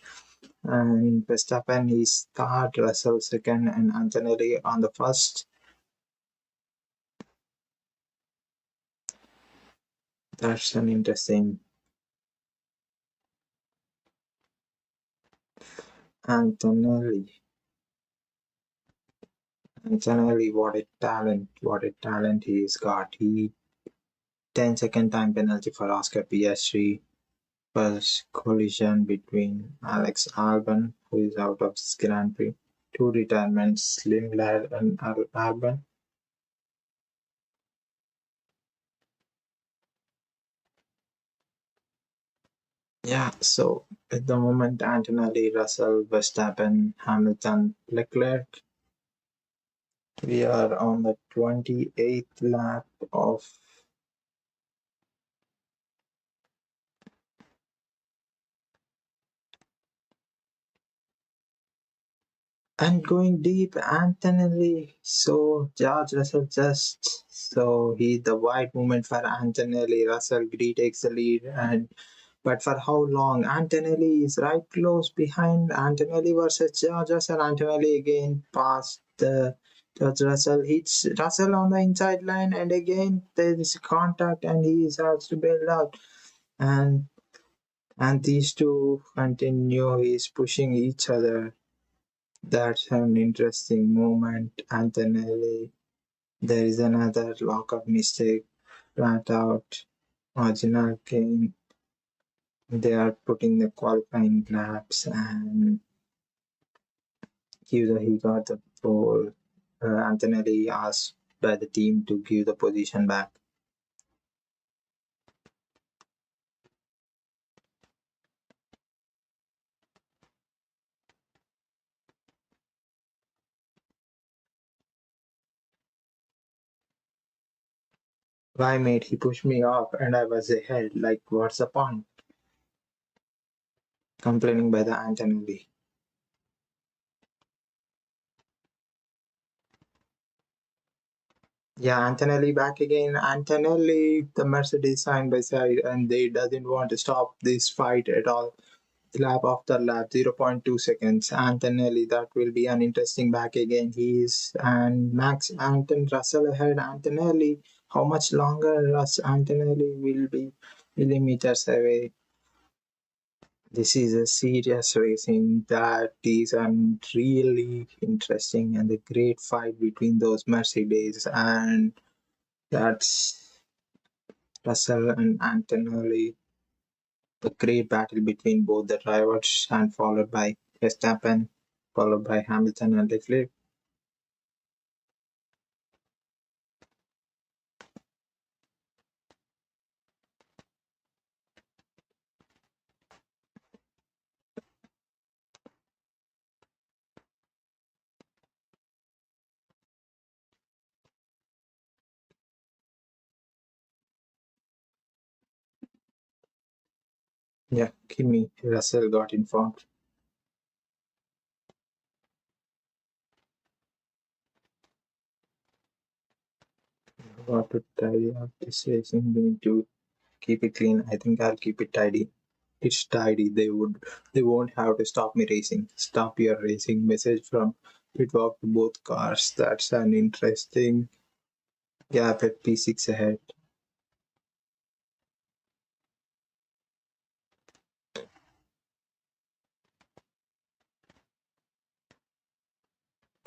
And Verstappen is third, Russell second, and Antonelli on the first. That's an interesting Antonelli. Antonelli, what a talent he's got. He 10-second time penalty for Oscar Piastri, first collision between Alex Albon, who is out of this Grand Prix, two retirements, Lindblad and Albon. Yeah, so at the moment, Antonelli, Russell, Verstappen, Hamilton, Leclerc. We are on the 28th lap of. And going deep, Antonelli. So George Russell just so he the wide movement for Antonelli. Russell takes the lead, and but for how long? Antonelli is right close behind. Antonelli versus George Russell. Antonelli again past the George Russell, hits Russell on the inside line, and again there is contact, and he starts to build out. And these two continue is pushing each other. That's an interesting moment, Antonelli. There is another lock-up mistake, flat out, marginal gain. They are putting the qualifying laps and he got the pole. Antonelli asked by the team to give the position back. Why, mate? He pushed me off and I was ahead. Like, what's the point? Complaining by the Antonelli. Yeah, Antonelli back again. Antonelli, the Mercedes side by side, and they doesn't want to stop this fight at all. Lap after lap, 0.2 seconds. Antonelli, that will be an interesting back again. He's and Max Anton Russell ahead. Antonelli, how much longer Antonelli will be millimeters away? This is a serious racing that is really interesting and a great fight between those Mercedes and that's Russell and Antonelli. A great battle between both the drivers and followed by Verstappen, followed by Hamilton and Leclerc. Yeah, Kimi, Russell got informed. Got to tidy up this racing. We need to keep it clean. I think I'll keep it tidy. It's tidy. They won't have to stop me racing. Stop your racing. Message from Pitwalk to both cars. That's an interesting gap at P6 ahead.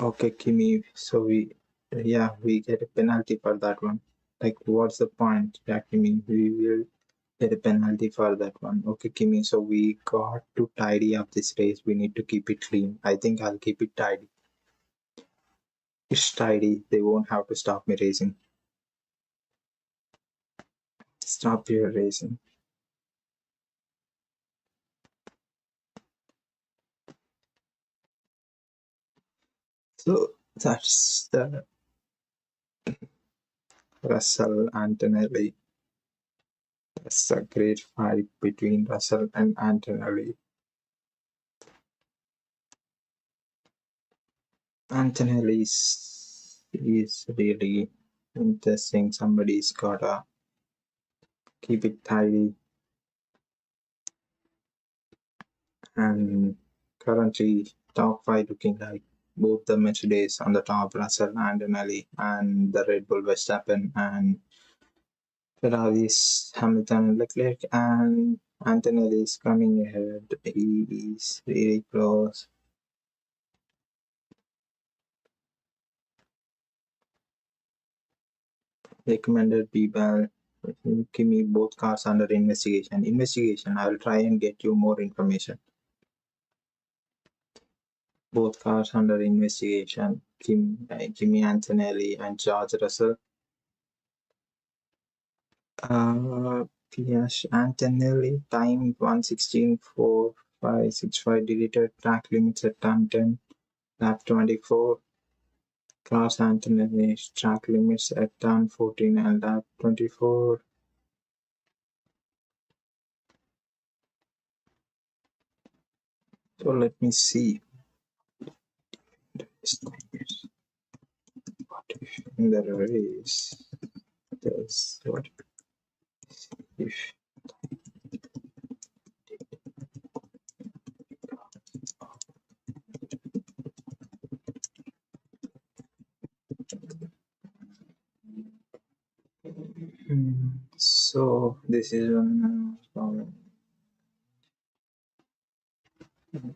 Okay, Kimi. So we get a penalty for that one. Like, what's the point? Yeah, Kimi, we will get a penalty for that one. Okay, Kimi. So we got to tidy up this race. We need to keep it clean. I think I'll keep it tidy. It's tidy. They won't have to stop me racing. Stop your racing. So that's the Russell Antonelli. That's a great fight between Russell and Antonelli. Antonelli is really interesting. Somebody's gotta keep it tidy. And currently, top five looking like both the Mercedes on the top, Russell Antonelli, and the Red Bull Verstappen, and Ferrari's Hamilton and Leclerc, and Antonelli is coming ahead. He is really close. Recommended people. Kimi, both cars under investigation. Investigation. I will try and get you more information. Both cars under investigation. Kimi Antonelli and George Russell. Antonelli time 1:16.4565 deleted track limits at turn 10 lap 24. Class Antonelli track limits at turn 14 and lap 24. So let me see. What if in the race does what if so this is one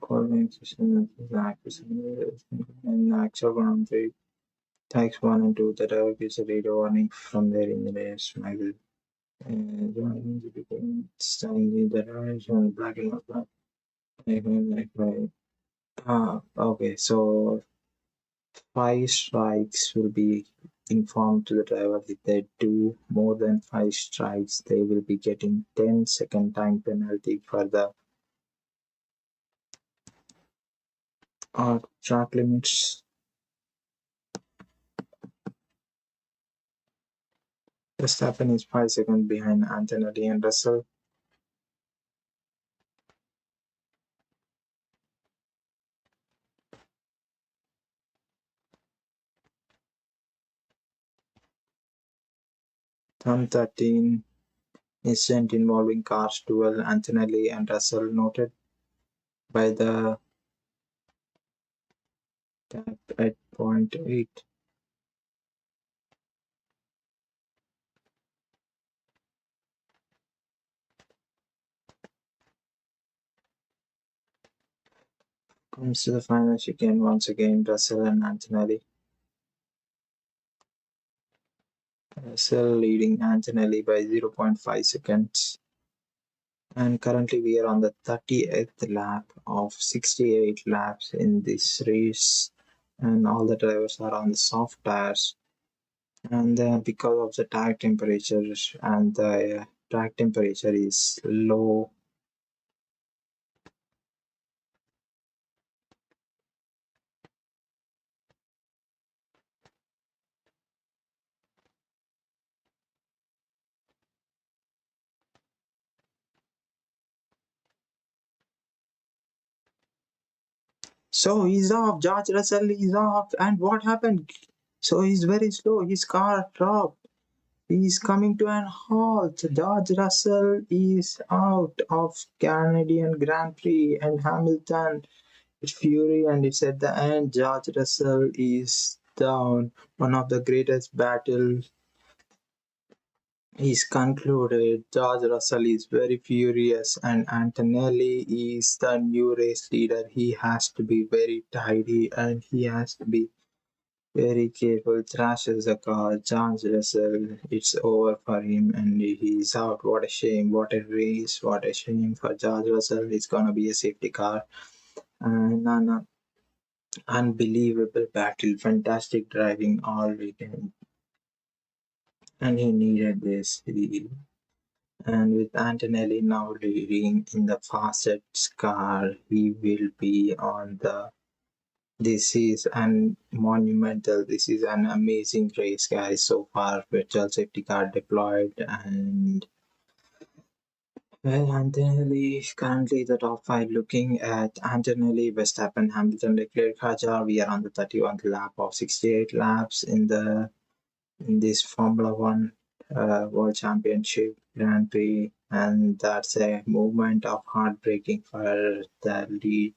calling system and actual Grand Prix takes 1 and 2 that I gives a radio warning from there in the race. I will standing the eyes on black and white. Okay, so 5 strikes will be informed to the driver. If they do more than 5 strikes, they will be getting 10-second time penalty for the track limits. Verstappen is 5 seconds behind Antonelli and Russell. Turn 13, incident involving cars duel, Antonelli and Russell noted by the tap at point 8. Comes to the final chicane once again, Russell and Antonelli. Russell leading Antonelli by 0.5 seconds. And currently we are on the 30th lap of 68 laps in this race. And all the drivers are on the soft tires. And because of the tire temperature and the track temperature is low, so he's off. George Russell is off. And what happened? So he's very slow. His car dropped. He's coming to an halt. George Russell is out of Canadian Grand Prix, and Hamilton is fury, and it's at the end. George Russell is down. One of the greatest battles is concluded. George Russell is very furious, and Antonelli is the new race leader. He has to be very tidy, and he has to be very careful. Thrashes the car. George Russell, it's over for him, and he's out. What a shame. What a race. What a shame for George Russell. It's gonna be a safety car. And unbelievable battle. Fantastic driving all weekend. And he needed this. And with Antonelli now leading in the fastest car, he will be on the This is an monumental, this is an amazing race, guys. So far, virtual safety car deployed, and well, Antonelli is currently the top five. Looking at Antonelli, Verstappen, Hamilton, Leclerc, Hadjar. We are on the 31st lap of 68 laps in this Formula One World Championship Grand Prix, and that's a moment of heartbreaking for the lead.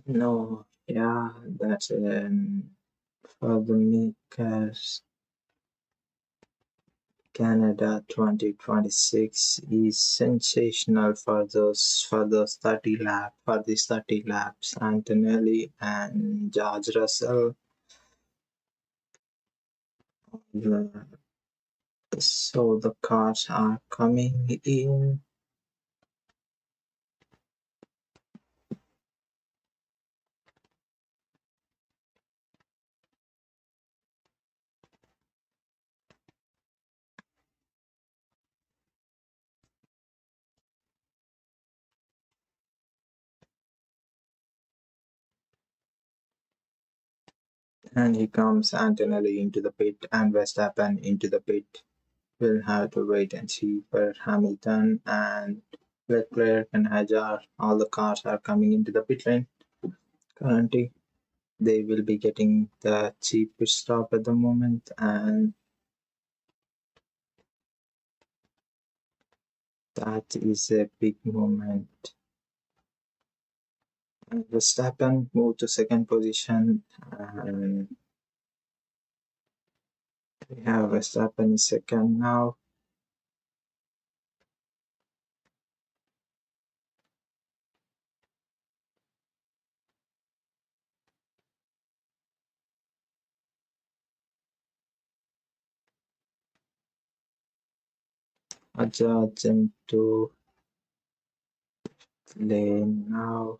No, yeah, that's for the makers. Canada 2026 is sensational for these 30 laps. Antonelli and George Russell. So the cars are coming in. And here comes Antonelli into the pit and Verstappen into the pit. We'll have to wait and see for Hamilton and Leclerc and Hadjar. All the cars are coming into the pit lane currently. They will be getting the cheapest stop at the moment, and that is a big moment. Verstappen moved to second position, and we have Verstappen in second now. Adjust into lane now.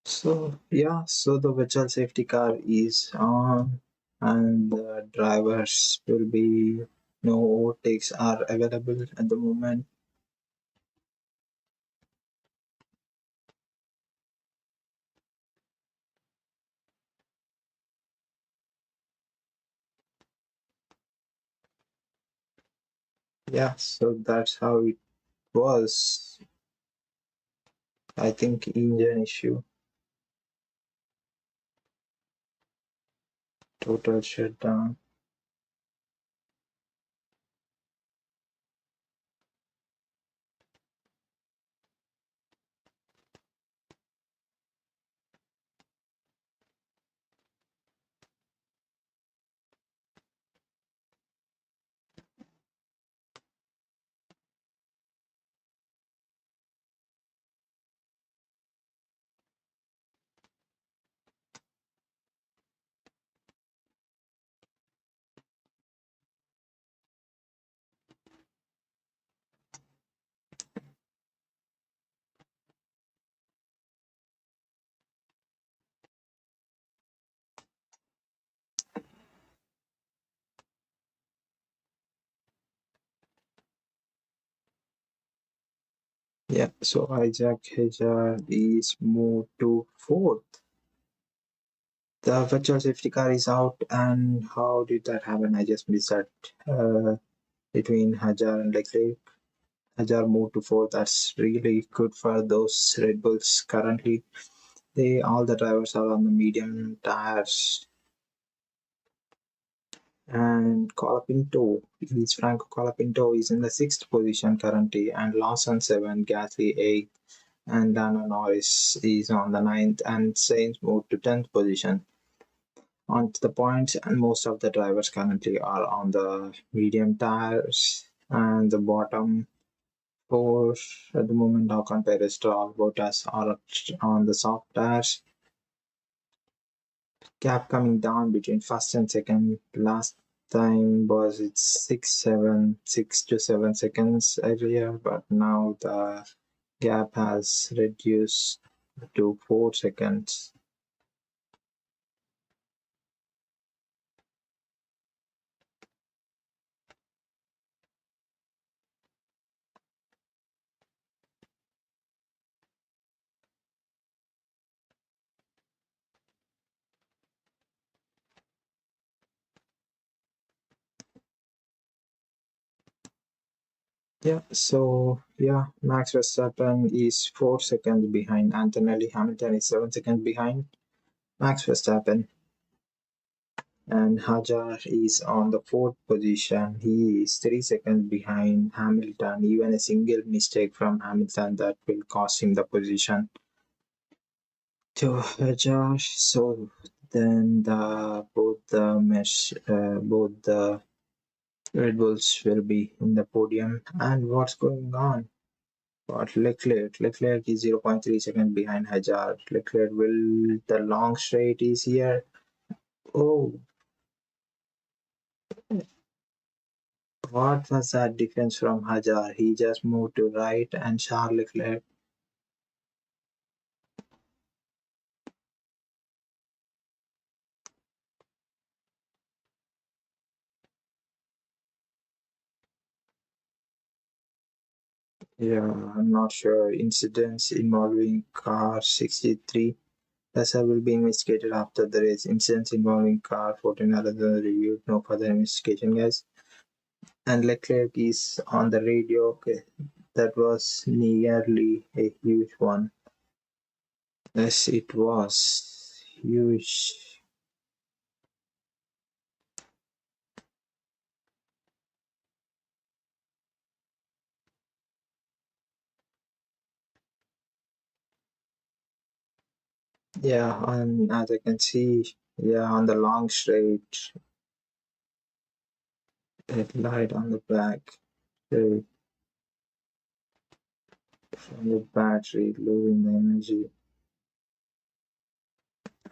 So yeah, so the virtual safety car is on, and the drivers will be no overtakes are available at the moment. Yeah, so that's how it was. I think engine issue, total shutdown. Yeah, so Isaac Hadjar is moved to fourth. The virtual safety car is out, and how did that happen? I just missed that. Between Hadjar and Leclerc, Hadjar moved to fourth. That's really good for those Red Bulls currently. They all the drivers are on the medium tires, and Franco Colapinto is in the sixth position currently, and Lawson seven, Gasly eighth, and Lando Norris is on the ninth, and Sainz moved to 10th position. On to the points, and most of the drivers currently are on the medium tires, and the bottom four at the moment, Ocon, Perez, Stroll, Bottas are on the soft tires. Gap coming down between first and second. Last time was it 6 to 7 seconds earlier, but now the gap has reduced to 4 seconds. Max Verstappen is 4 seconds behind Antonelli. Hamilton is 7 seconds behind Max Verstappen, and Hadjar is on the fourth position. He is 3 seconds behind Hamilton. Even a single mistake from Hamilton that will cost him the position to Hadjar. So then both the Red Bulls will be in the podium. And what's going on? But Leclerc is 0.3 seconds behind Hadjar. Leclerc will the long straight is here. Oh, what was that defense from Hadjar? He just moved to right and Charles Leclerc. Yeah, I'm not sure. Incidents involving car 63. Lesser will be investigated after the race. Incidents involving car 14 are reviewed. No further investigation, guys. And Leclerc is on the radio. Okay, that was nearly a huge one. Yes, it was huge. Yeah, and as I can see, on the long straight, it light on the back straight from the battery, losing the energy.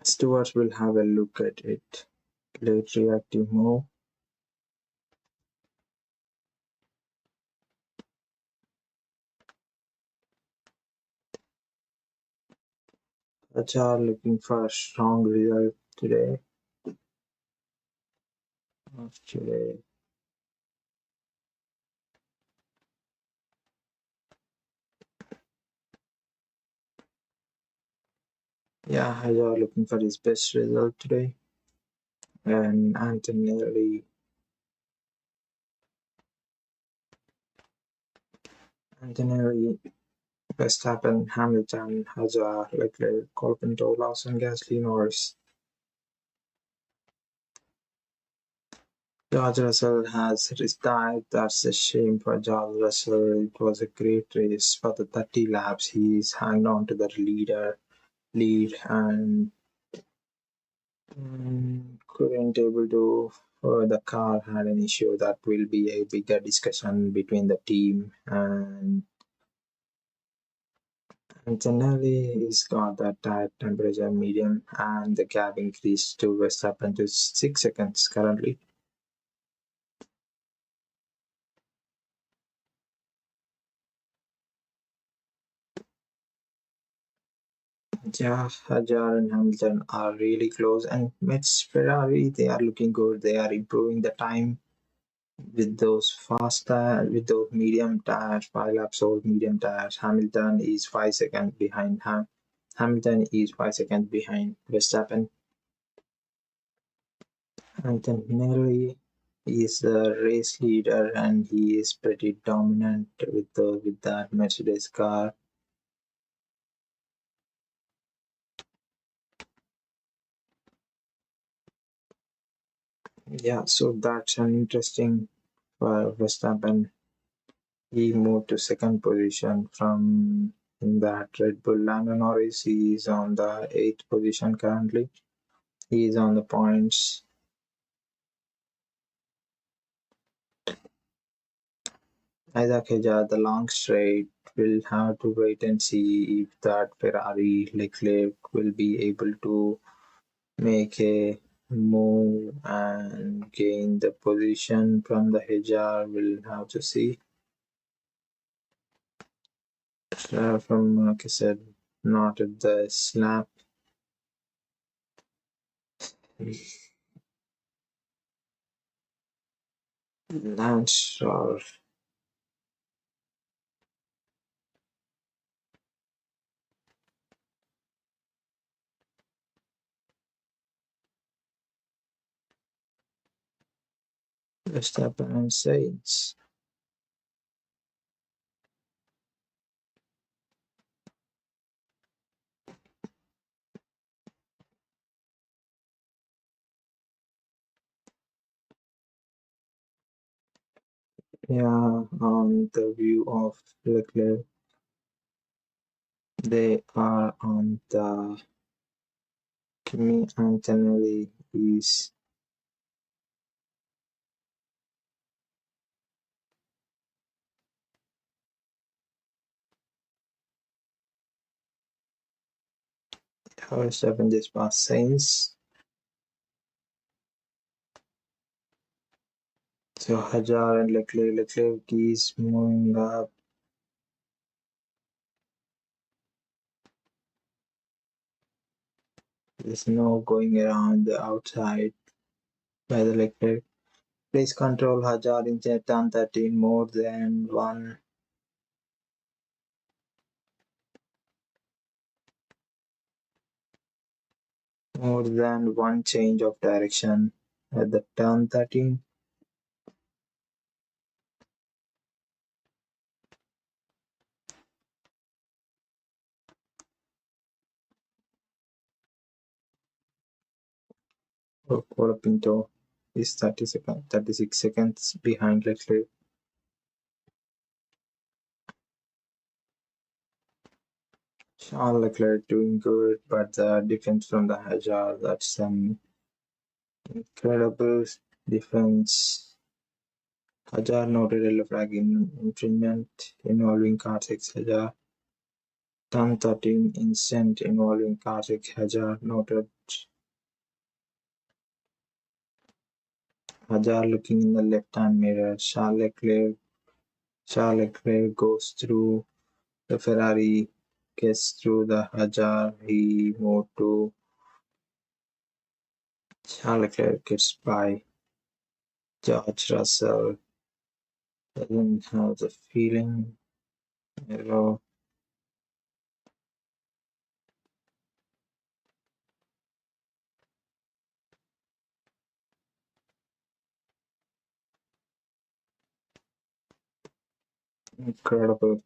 Stewards will have a look at it. Late reactive move. Hadjar looking for a strong result today. Of today. Yeah, Hadjar looking for his best result today. And Antonelli, Verstappen, Hamilton, Hadjar, Leclerc, Colapinto, Lawson, Gasly, Norris. George Russell has retired. That's a shame for George Russell. It was a great race for the 30 laps. He's hanged on to the lead and couldn't able to. The car had an issue that will be a bigger discussion between the team and Antonelli. He's got that tire temperature medium and the gap increased to Verstappen to 6 seconds currently. Yeah, Hadjar and Hamilton are really close, and Mets Ferrari they are looking good. They are improving the time with those with those medium tires, 5 laps old medium tires. Hamilton is 5 seconds behind Verstappen. Antonelli is the race leader, and he is pretty dominant with that Mercedes car. Yeah, so that's an interesting for Verstappen. He moved to second position from in that Red Bull. Lando Norris he is on the eighth position currently. He is on the points. Isack Hadjar, the long straight, will have to wait and see if that Ferrari Leclerc will be able to make a move and gain the position from the Hadjar. We'll have to see. From like I said, not at the slap. Lance or Verstappen and Saints. Yeah, on the view of Leclerc, they are on the Kimi Antonelli is Verstappen just passed Sainz. So Hadjar and Leclerc is moving up. There's no going around the outside by the Leclerc. Please control Hadjar in turn 13 more than one change of direction at the turn 13. Colapinto is 36 seconds behind Leclerc. Charles Leclerc doing good, but the defense from the Hadjar, that's some incredible defense. Hadjar noted yellow flag infringement involving car 6 Hadjar. Turn 13 incident involving car 6 Hadjar noted. Hadjar looking in the left-hand mirror. Charles Leclerc goes through the Ferrari, gets through the Hadjar. He moved to Charles Leclerc, gets by George Russell. Doesn't have the feeling. Error. Incredible.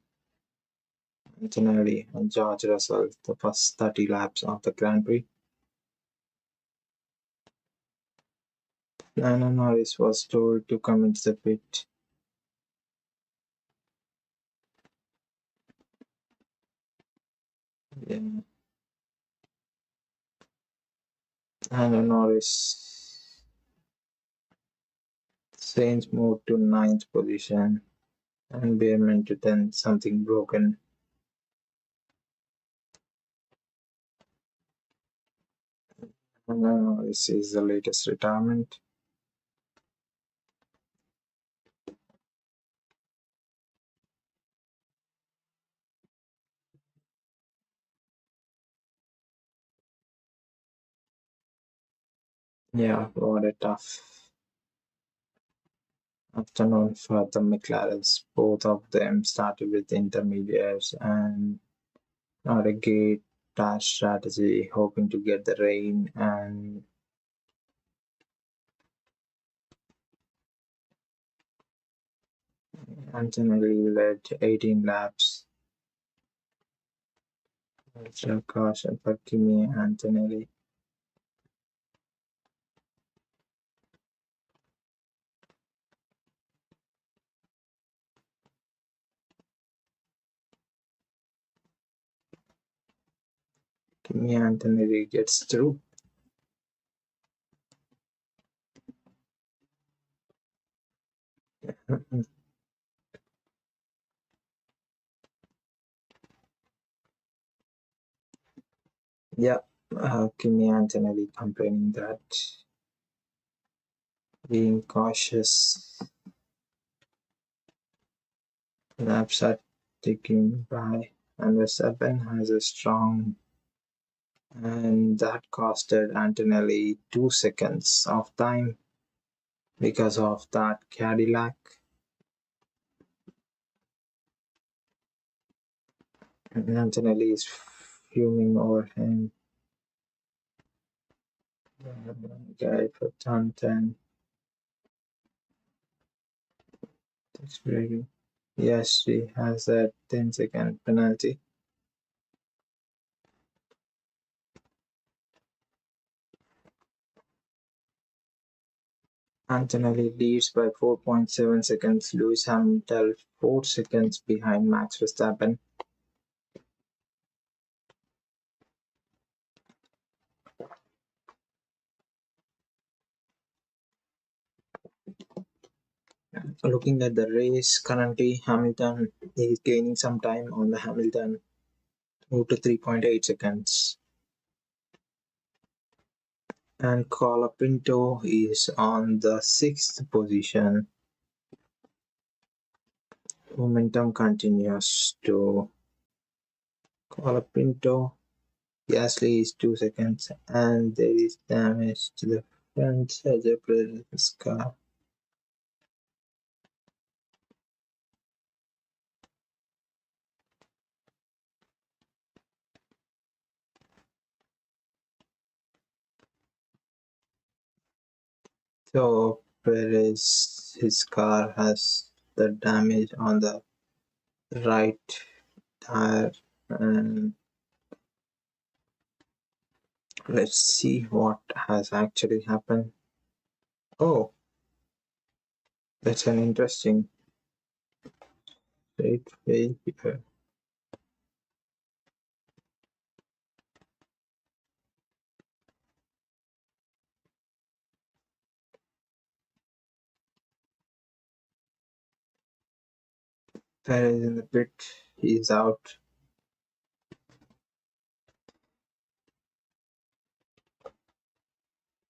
Antonelli and George Russell the first 30 laps of the Grand Prix. Norris was told to come into the pit. Yeah. Norris. Sainz moved to ninth position and Behrman to 10th, something broken. Norris is the latest retirement. Yeah, what a tough afternoon for the McLarens. Both of them started with intermediates and not a great dash strategy, hoping to get the rain, and Antonelli led 18 laps. Extra caution for Kimi Antonelli. Kimi Antonelli gets through. Yeah, Kimi Antonelli complaining that being cautious. Laps are ticking by, and Verstappen has a strong, and that costed Antonelli 2 seconds of time because of that Cadillac. And Antonelli is fuming over him. Guy for turn 10. That's braking. Yes, she has a 10-second penalty. Antonelli leads by 4.7 seconds. Lewis Hamilton 4 seconds behind Max Verstappen. Looking at the race, currently Hamilton is gaining some time on the Hamilton, moved to 3.8 seconds. And Colapinto is on the 6th position. Momentum continues to Colapinto. Piastri is 2 seconds, and there is damage to the front Hadjar car. So Perez, his car has the damage on the right tire, and let's see what has actually happened. Oh, that's an interesting straight here. Perez in the pit, he's out.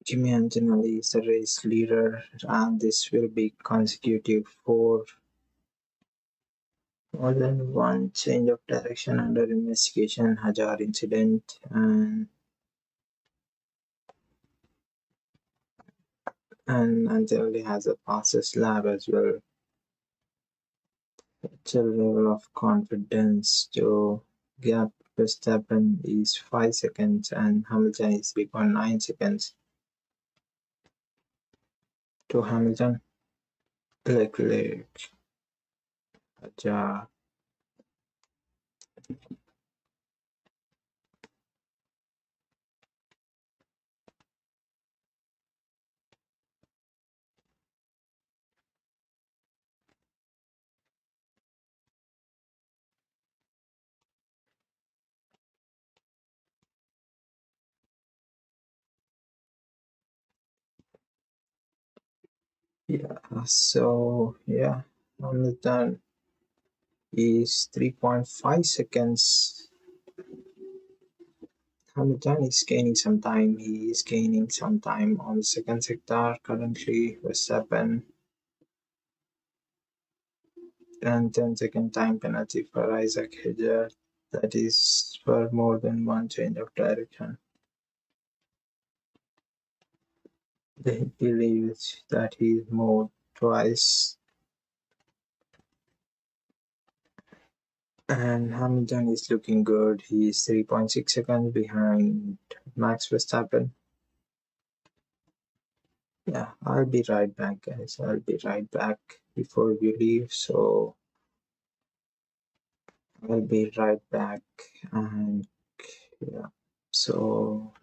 Kimi Antonelli is the race leader, and this will be consecutive for more than one change of direction under investigation, Hadjar incident, and Antonelli has a fastest lap as well. Such a level of confidence to gap Verstappen is 5 seconds and Hamilton is 3.9 seconds to Hamilton. Leclerc, Hadjar. Hamilton is 3.5 seconds. Hamilton is gaining some time. He is gaining some time on the second sector. Currently, Verstappen and 10-second time penalty for Isack Hadjar. That is for more than one change of direction. They believes that he moved twice. And Hamilton is looking good. He is 3.6 seconds behind Max Verstappen. Yeah, I'll be right back, guys. I'll be right back before we leave. So I'll be right back. And yeah, so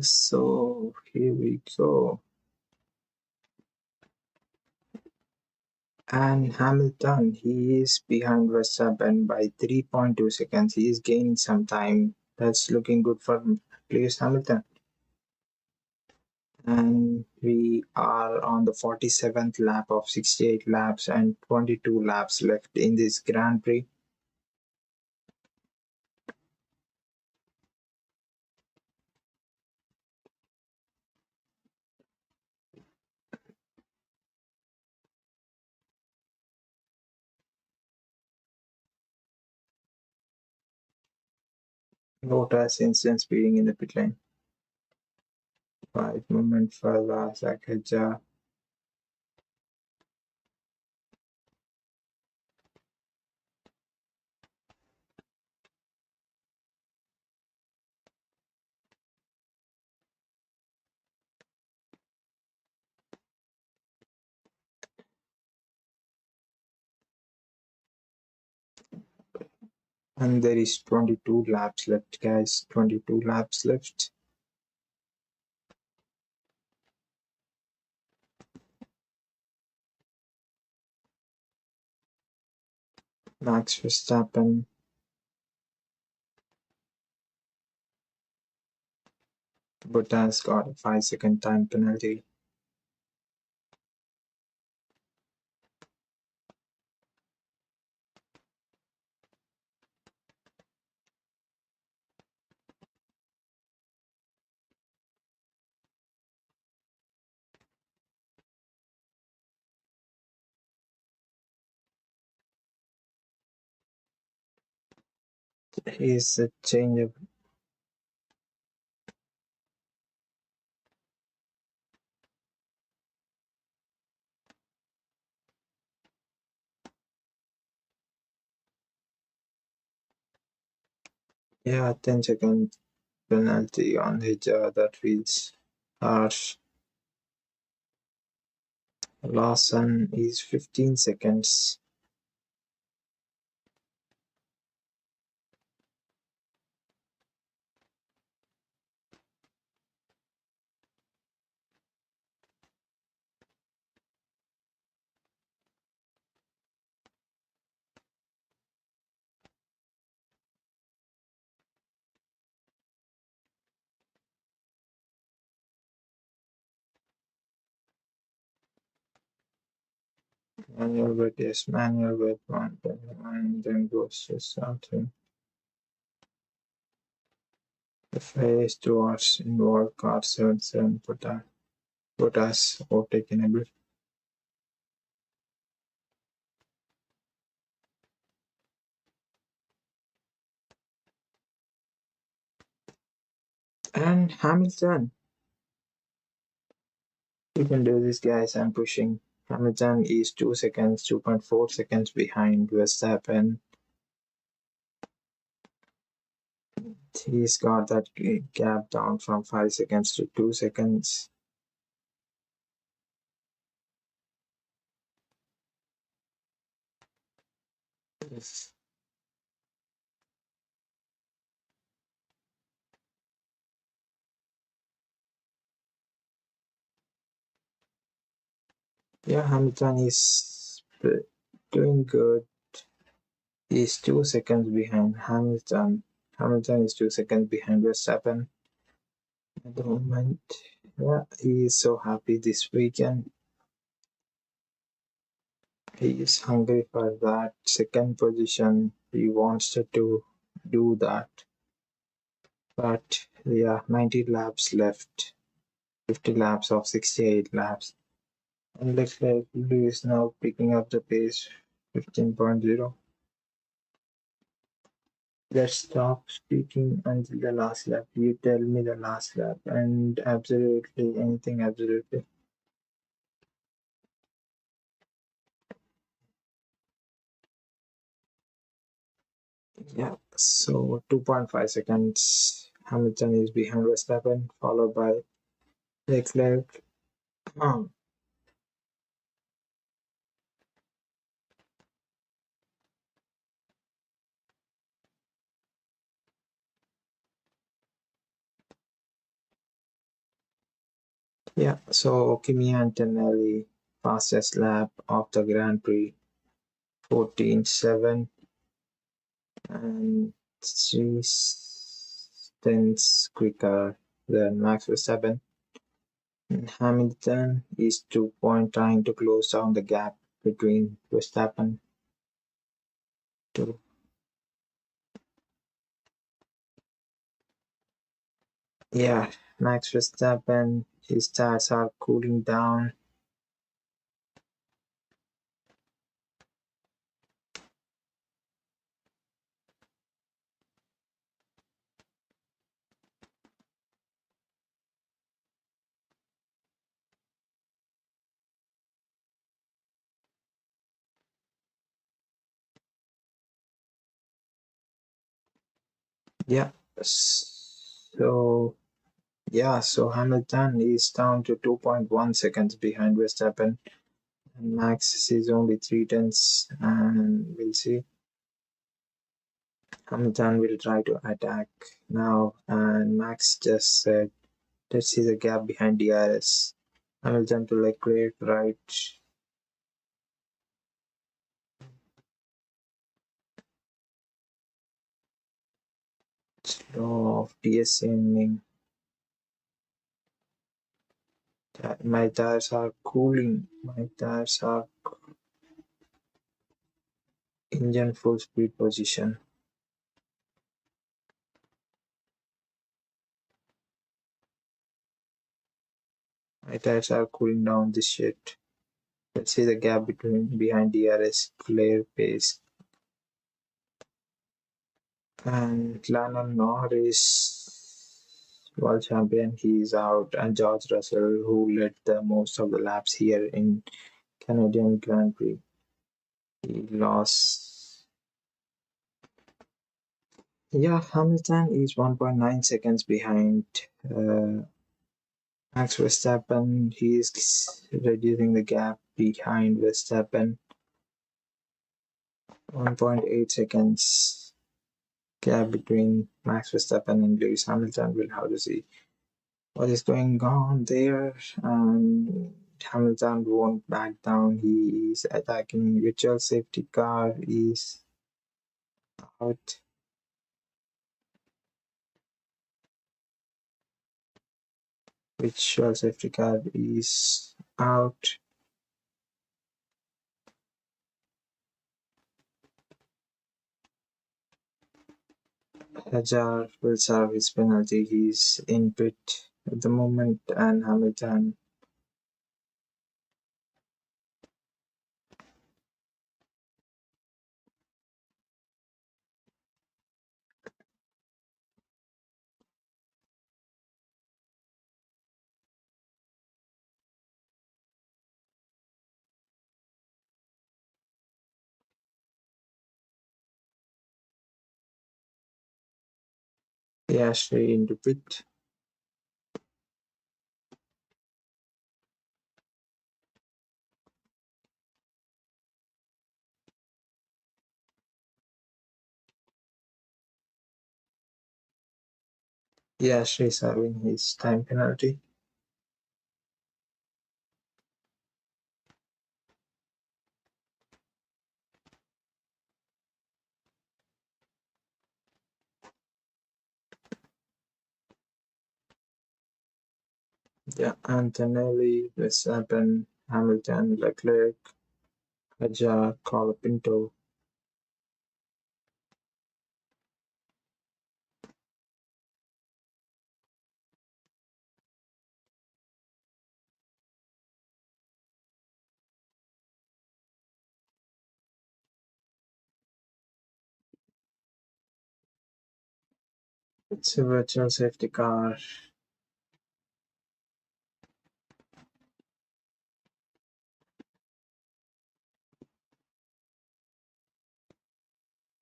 So here we go. And Hamilton, he is behind Verstappen by 3.2 seconds. He is gaining some time. That's looking good for Lewis Hamilton. And we are on the 47th lap of 68 laps and 22 laps left in this Grand Prix. Bottas instant speeding in the pit lane. Right movement for Isack Hadjar. And there is 22 laps left, guys. 22 laps left. Max Verstappen. Bottas got a 5-second time penalty. He's a change of. Yeah, 10-second penalty on Hadjar. That feels harsh. Lawson is 15 seconds. Manual wet, yes, manual wet one, and then goes to something. The phase towards involved car 77 Bottas overtake enabled. And Hamilton. You can do this, guys. I'm pushing. Hamilton is 2 seconds, 2.4 seconds behind Verstappen. He's got that gap down from 5 seconds to 2 seconds. Yeah, Hamilton is doing good. He's 2 seconds behind Hamilton. Hamilton is 2 seconds behind Verstappen at the moment. Yeah, he is so happy this weekend. He is hungry for that second position. He wants to do that. But yeah, 90 laps left. 50 laps of 68 laps. And Leclerc is now picking up the pace 15.0. Let's stop speaking until the last lap. You tell me the last lap and absolutely anything, absolutely. Yeah, so 2.5 seconds. Hamilton is behind Verstappen, followed by Leclerc. Um, yeah, so Kimi Antonelli, fastest lap of the Grand Prix, 14.7, and 3 tenths quicker than Max Verstappen. Hamilton is 2 point trying to close down the gap between Verstappen to yeah, Max Verstappen. His tires are cooling down. Yeah, so so Hamilton is down to 2.1 seconds behind Verstappen, and Max is only 3 tenths. And we'll see. Hamilton will try to attack now, and Max just said, "Let's see the gap behind DRS." Hamilton to Leclerc, right? Law of DSMing. My tires are cooling. My tires are engine full speed position. My tires are cooling down this shit. Let's see the gap between behind DRS, flare pace, and Lando Norris, world champion. He's out, and George Russell, who led the most of the laps here in Canadian Grand Prix, he lost. Yeah, Hamilton is 1.9 seconds behind Max Verstappen. He is reducing the gap behind Verstappen. 1.8 seconds gap between Max Verstappen and Lewis Hamilton. We'll have to see what is going on there. And Hamilton won't back down. He is attacking. Virtual safety car is out. Virtual safety car is out. Hadjar will serve his penalty. He's in pit at the moment, and Hamilton. Piastri into pit. Piastri serving his time penalty. Yeah, Antonelli, Verstappen, Hamilton, Leclerc, Hadjar, Colapinto. It's a virtual safety car.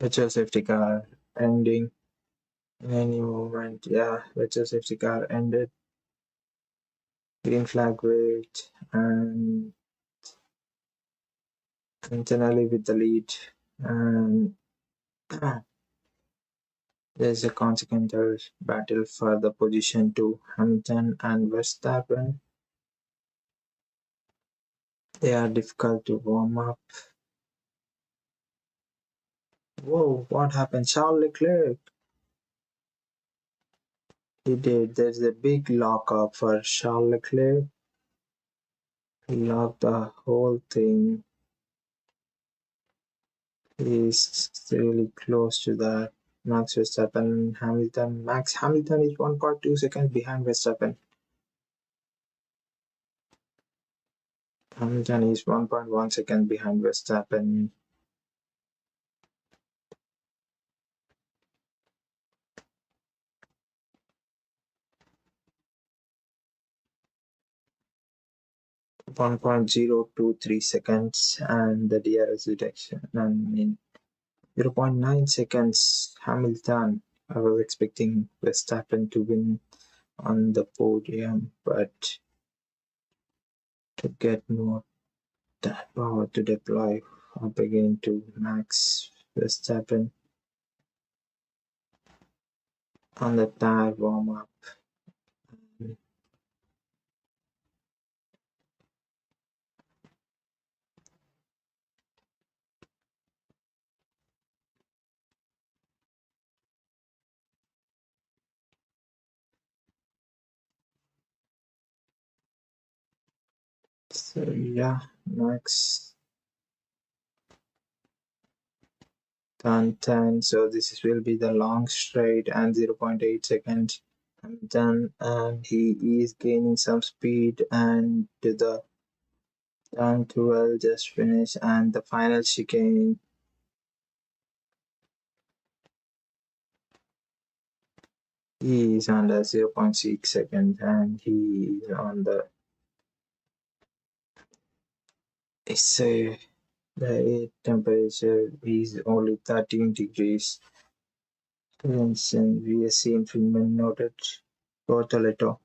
Virtual safety car ending in any moment. Yeah, virtual safety car ended. Green flag waved, and Antonelli with the lead. And there's a consequential battle for the position to Hamilton and Verstappen. They are difficult to warm up. Whoa, what happened? Charles Leclerc. He did. There's a big lock up for Charles Leclerc. He locked the whole thing. He's really close to that. Max Verstappen, Hamilton. Max Hamilton is 1.2 seconds behind Verstappen. Hamilton is 1.1 seconds behind Verstappen. One point zero two three seconds, and the DRS detection. I mean, 0.9 seconds. Hamilton. I was expecting Verstappen to win on the podium, but to get more that power to deploy up again to Max Verstappen on the tire warm up. So yeah, Max done 10. So this will be the long straight and 0.8 seconds. I'm done, and he is gaining some speed, and to the turn 12 just finished, and the final chicane. He is under 0.6 seconds, and he is on the. It's a the air temperature is only 13 degrees. Students in VSC in Finland noted Portoletto.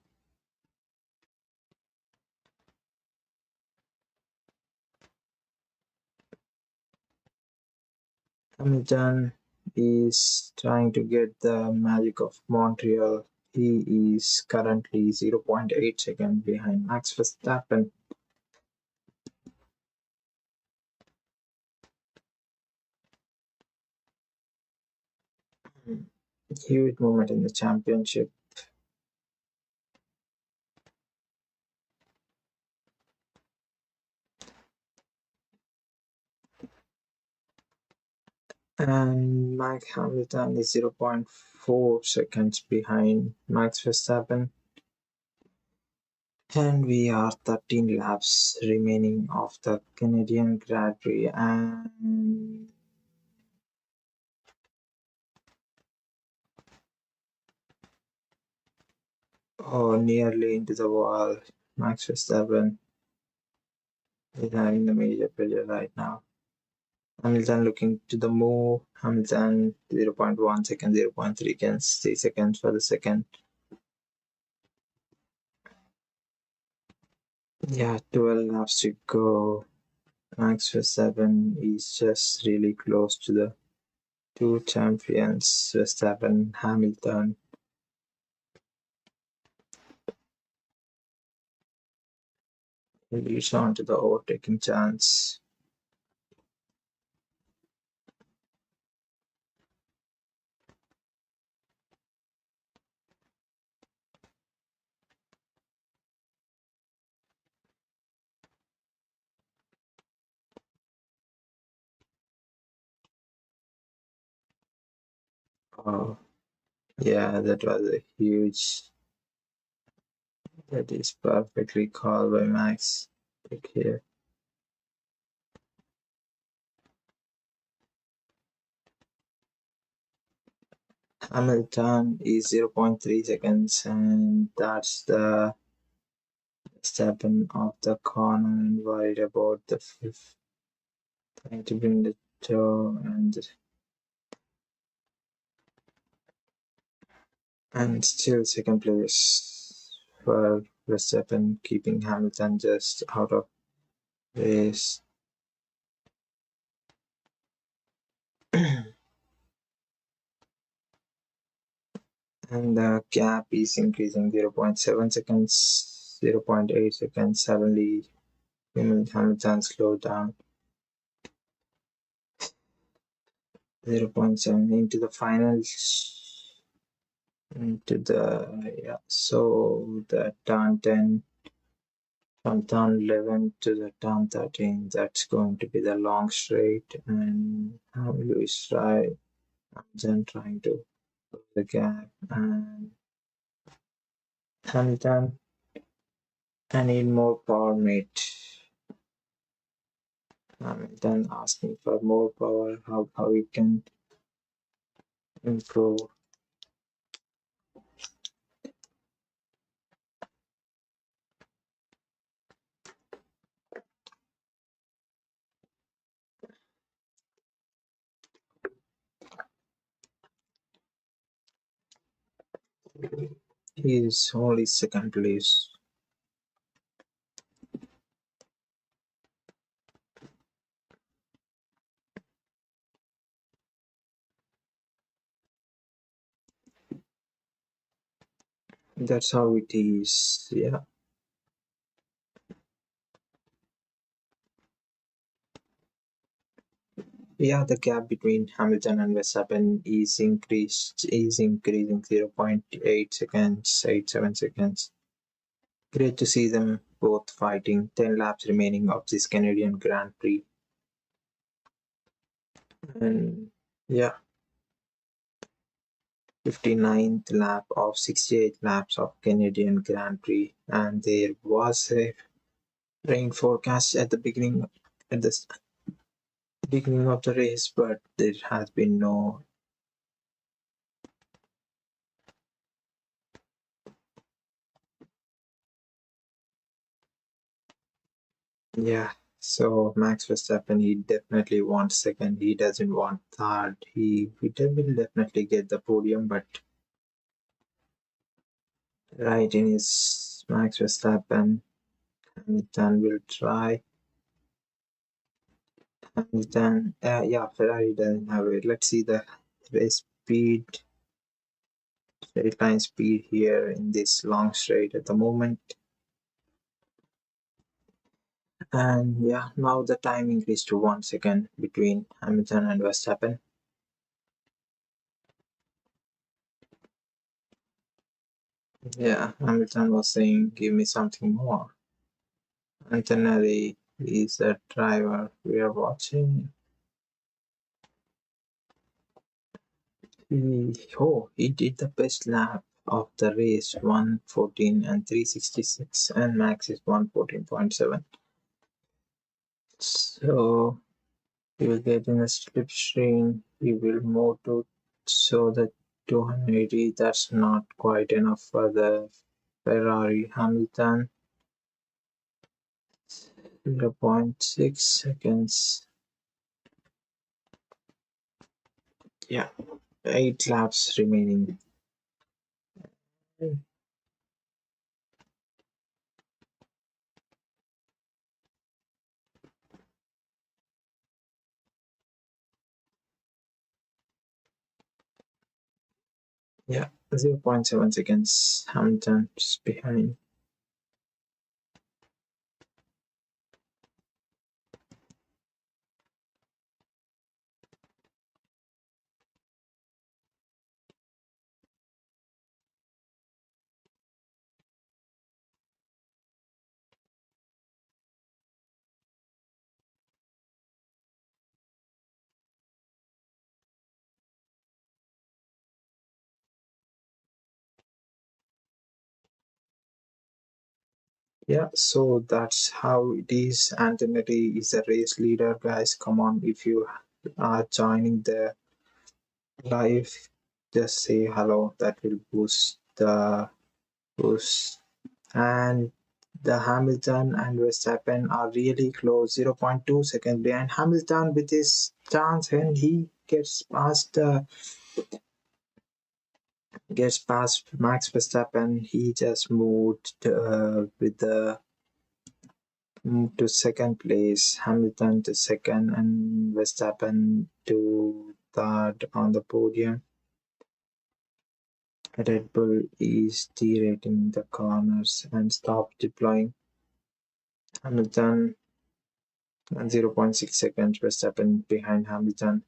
Hamilton is trying to get the magic of Montreal. He is currently 0.8 seconds behind Max Verstappen. Huge moment in the championship. And Max Hamilton is 0.4 seconds behind Max Verstappen. And we are 13 laps remaining of the Canadian Grand Prix, and nearly into the wall. Max Verstappen is having the major failure right now. Hamilton looking to the move. Hamilton 0.1 seconds, 0.3 seconds, 3 seconds for the second. Yeah, 12 laps to go. Max Verstappen is just really close to the two champions, Verstappen, Hamilton. He leads on to the overtaking chance. Oh, yeah, that was a huge. That is perfectly called by Max. Okay. Hamilton is 0.3 seconds, and that's the step in of the corner and worried about the fifth, trying to bring the toe and still second place for Verstappen, keeping Hamilton just out of race. And the gap is increasing 0.7 seconds, 0.8 seconds. Suddenly, Hamilton slowed down 0.7 into the finals. Into the so the turn 10 from turn 11 to the turn 13, that's going to be the long straight, and Lewis right, Hamilton trying to close the gap, and Hamilton, I need more power, mate. Hamilton asking for more power, how we can improve. He is only second place. That's how it is. Yeah. Yeah, the gap between Hamilton and Verstappen is increasing 0.8 seconds, 87 seconds. Great to see them both fighting. 10 laps remaining of this Canadian Grand Prix. And yeah, 59th lap of 68 laps of Canadian Grand Prix. And there was a rain forecast at the beginning of the race, but there has been no. Yeah, so Max Verstappen, he definitely wants second. He doesn't want third. He will definitely get the podium, but right in his Max Verstappen, Hamilton will try. Hamilton, yeah, Ferrari doesn't have it. Let's see the race speed, straight line speed here in this long straight at the moment. And yeah, now the time increased to 1 second between Hamilton and Verstappen. Yeah, Hamilton was saying, give me something more. Antonelli is the driver we are watching. He did the best lap of the race, 114 and 366, and Max is 114.7. So he will get in a slipstream. He will move to so the 280. That's not quite enough for the Ferrari. Hamilton 0.6 seconds. Yeah, 8 laps remaining. Yeah, 0.7 seconds. Hamilton just behind. Yeah, so that's how it is. Antonelli is a race leader, guys. Come on, if you are joining the live, just say hello. That will boost. And the Hamilton and Verstappen are really close, 0.2 seconds behind Hamilton with his chance, and he gets past Max Verstappen. He just moved to second place, Hamilton to second, and Verstappen to third on the podium. Red Bull is derating the corners and stopped deploying. Hamilton and 0.6 seconds Verstappen behind Hamilton.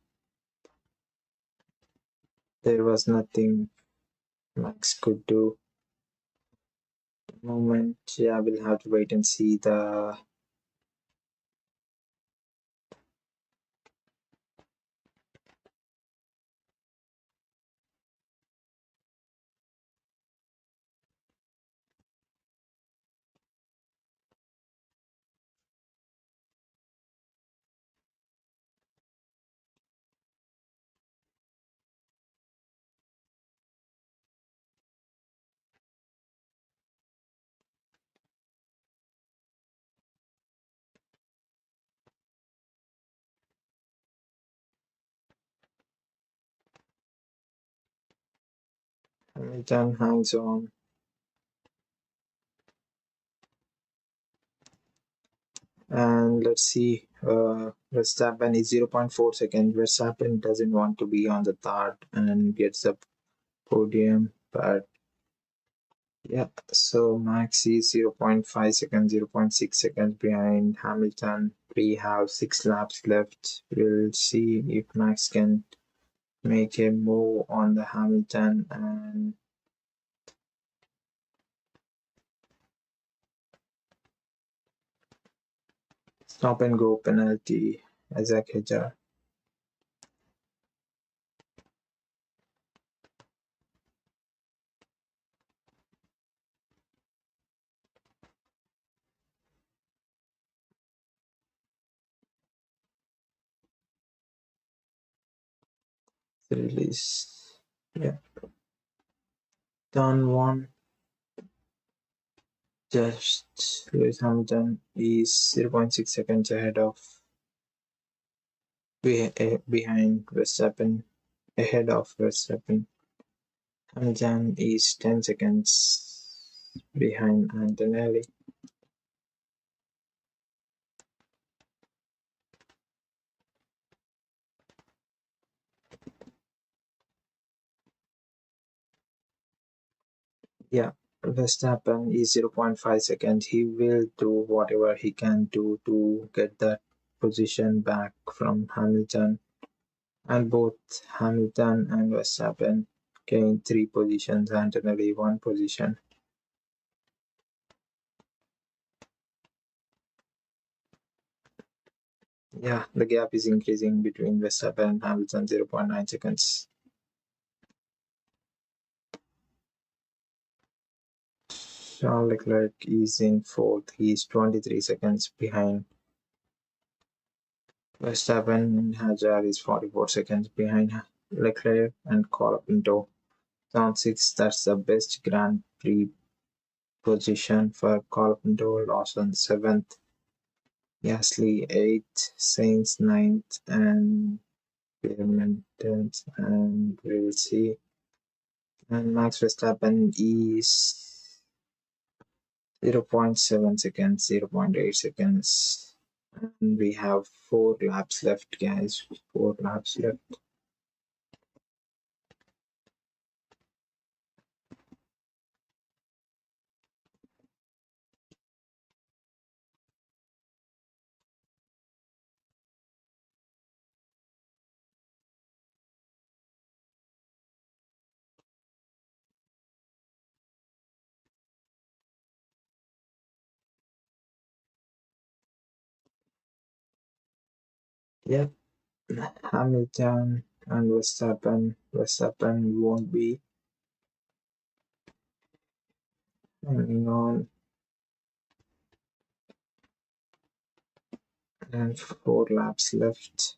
There was nothing Max could do. Moment, yeah, we'll have to wait and see the Hamilton hangs on. And let's see, Verstappen is 0.4 seconds. Verstappen doesn't want to be on the third and gets the podium, but yeah, so Max is 0.5 seconds, 0.6 seconds behind Hamilton. We have 6 laps left. We'll see if Max can make a move on the Hamilton and stop and go penalty. Isack Hadjar. Release. Yeah. Turn one. Just Lewis Hamilton is 0.6 seconds behind Verstappen, ahead of Verstappen. Hamilton is 10 seconds behind Antonelli. Yeah, Verstappen is 0.5 seconds. He will do whatever he can do to get that position back from Hamilton. And both Hamilton and Verstappen gained 3 positions, Antonelli 1 position. Yeah, the gap is increasing between Verstappen and Hamilton, 0.9 seconds. Charles Leclerc is in fourth. He is 23 seconds behind Verstappen, and Hadjar is 44 seconds behind Leclerc, and Colapinto on 6th. That's the best Grand Prix position for Colapinto. Lawson 7th, Gasly 8th, Sainz 9th, and Pierre 10th, and we'll see. And Max Verstappen is 0.7 seconds, 0.8 seconds. And we have 4 laps left, guys. 4 laps left. Yep, Hamilton and Verstappen. Verstappen won't be hanging on. and 4 laps left.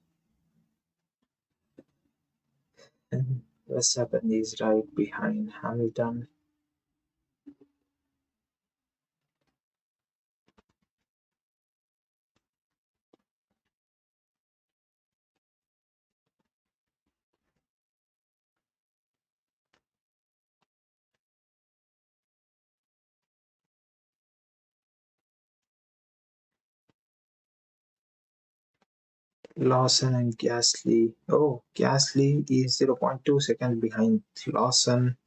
And Verstappen is right behind Hamilton. Lawson and Gasly. Oh, Gasly is 0.2 seconds behind Lawson.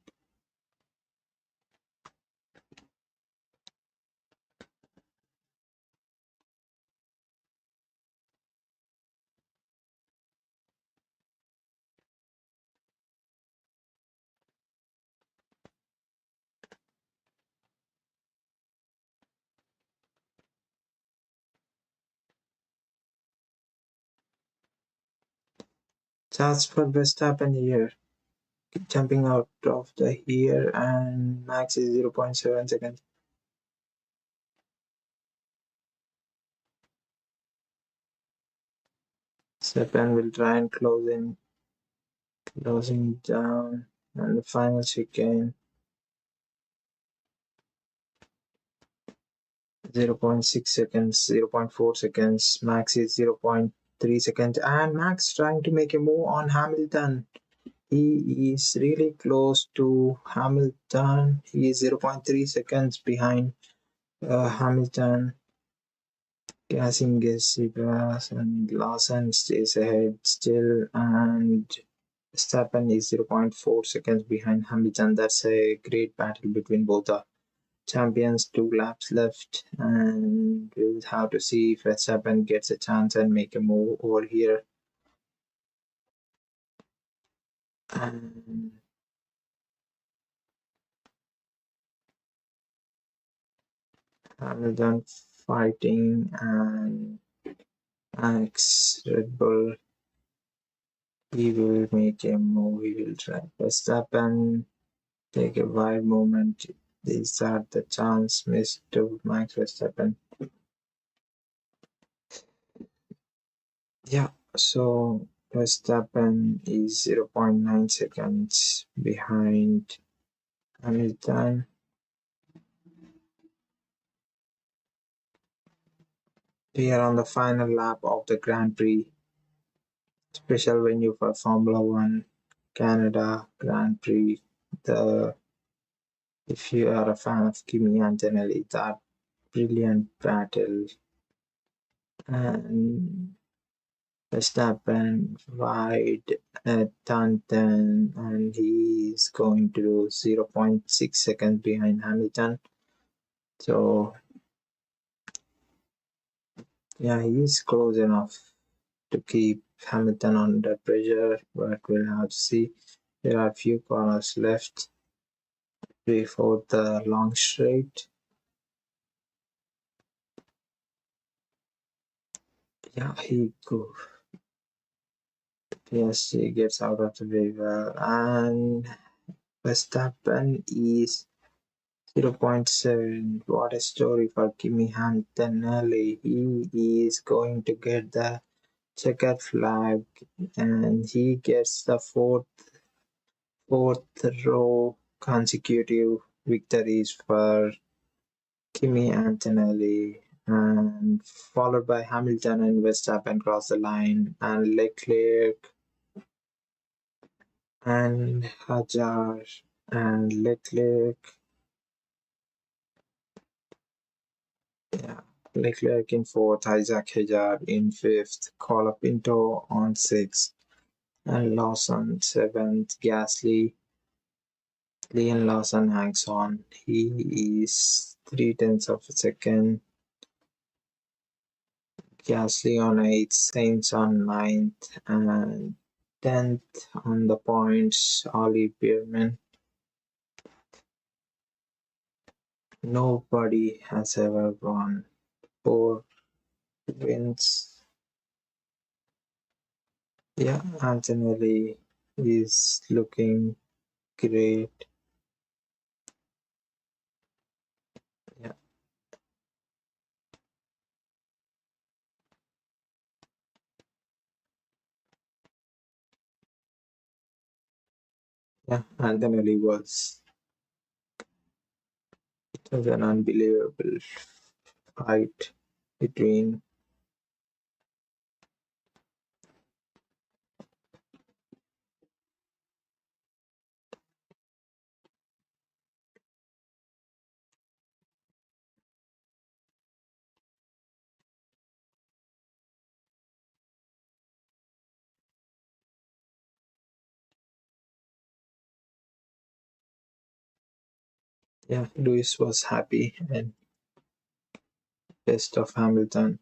Chance for Verstappen here. Jumping out of the here, and Max is 0.7 seconds. Verstappen will try and closing down, and the final chicane. 0.6 seconds, 0.4 seconds. Max is 0.3 seconds, and Max trying to make a move on Hamilton. He is really close to Hamilton. He is 0.3 seconds behind Hamilton. Passing Gesibras and Lawson stays ahead still, and Verstappen is 0.4 seconds behind Hamilton. That's a great battle between both the champions. 2 laps left, and we'll have to see if Verstappen gets a chance and make a move over here. And Hamilton fighting, and Max Red Bull. He will make a move. He will try. Verstappen take a wide moment. These are the chance missed to Max Verstappen. Yeah, so Verstappen is 0.9 seconds behind Hamilton. We are on the final lap of the Grand Prix, special venue for Formula One, Canada Grand Prix. If you are a fan of Kimi and Antonelli, that brilliant battle, and Verstappen wide at turn 10, and he is going to do 0.6 seconds behind Hamilton. So yeah, he is close enough to keep Hamilton under pressure, but we'll have to see. There are a few corners left before the long straight. Yeah, he goes. Piastri gets out of the way well, and Verstappen is 0.7. What a story for Kimi Antonelli. He is going to get the checkered flag, and he gets the fourth row consecutive victories for Kimi Antonelli, and followed by Hamilton and Verstappen cross the line, and Leclerc and Hadjar and Leclerc. Yeah, Leclerc in fourth, Isack Hadjar in fifth, Colapinto on sixth, and Lawson seventh. Liam Lawson hangs on. He is 3/10 of a second. Gasly on 8th, Sainz on ninth, and 10th on the points, Ollie Bierman. Nobody has ever won 4 wins. Yeah, Antonelli is looking great. Yeah. Yeah, Antonelli was an unbelievable fight between. Yeah, Lewis was happy and best of Hamilton.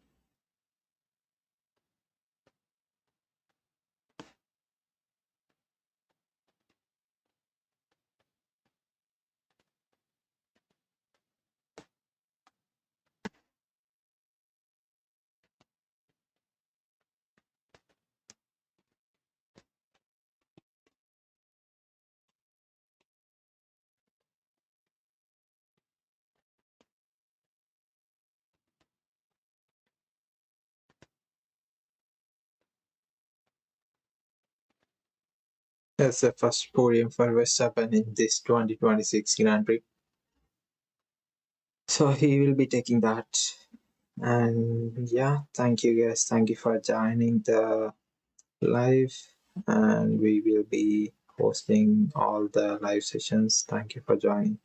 That's the first podium for Verstappen in this 2026 Grand Prix. So he will be taking that. And yeah, thank you guys. Thank you for joining the live. And we will be hosting all the live sessions. Thank you for joining.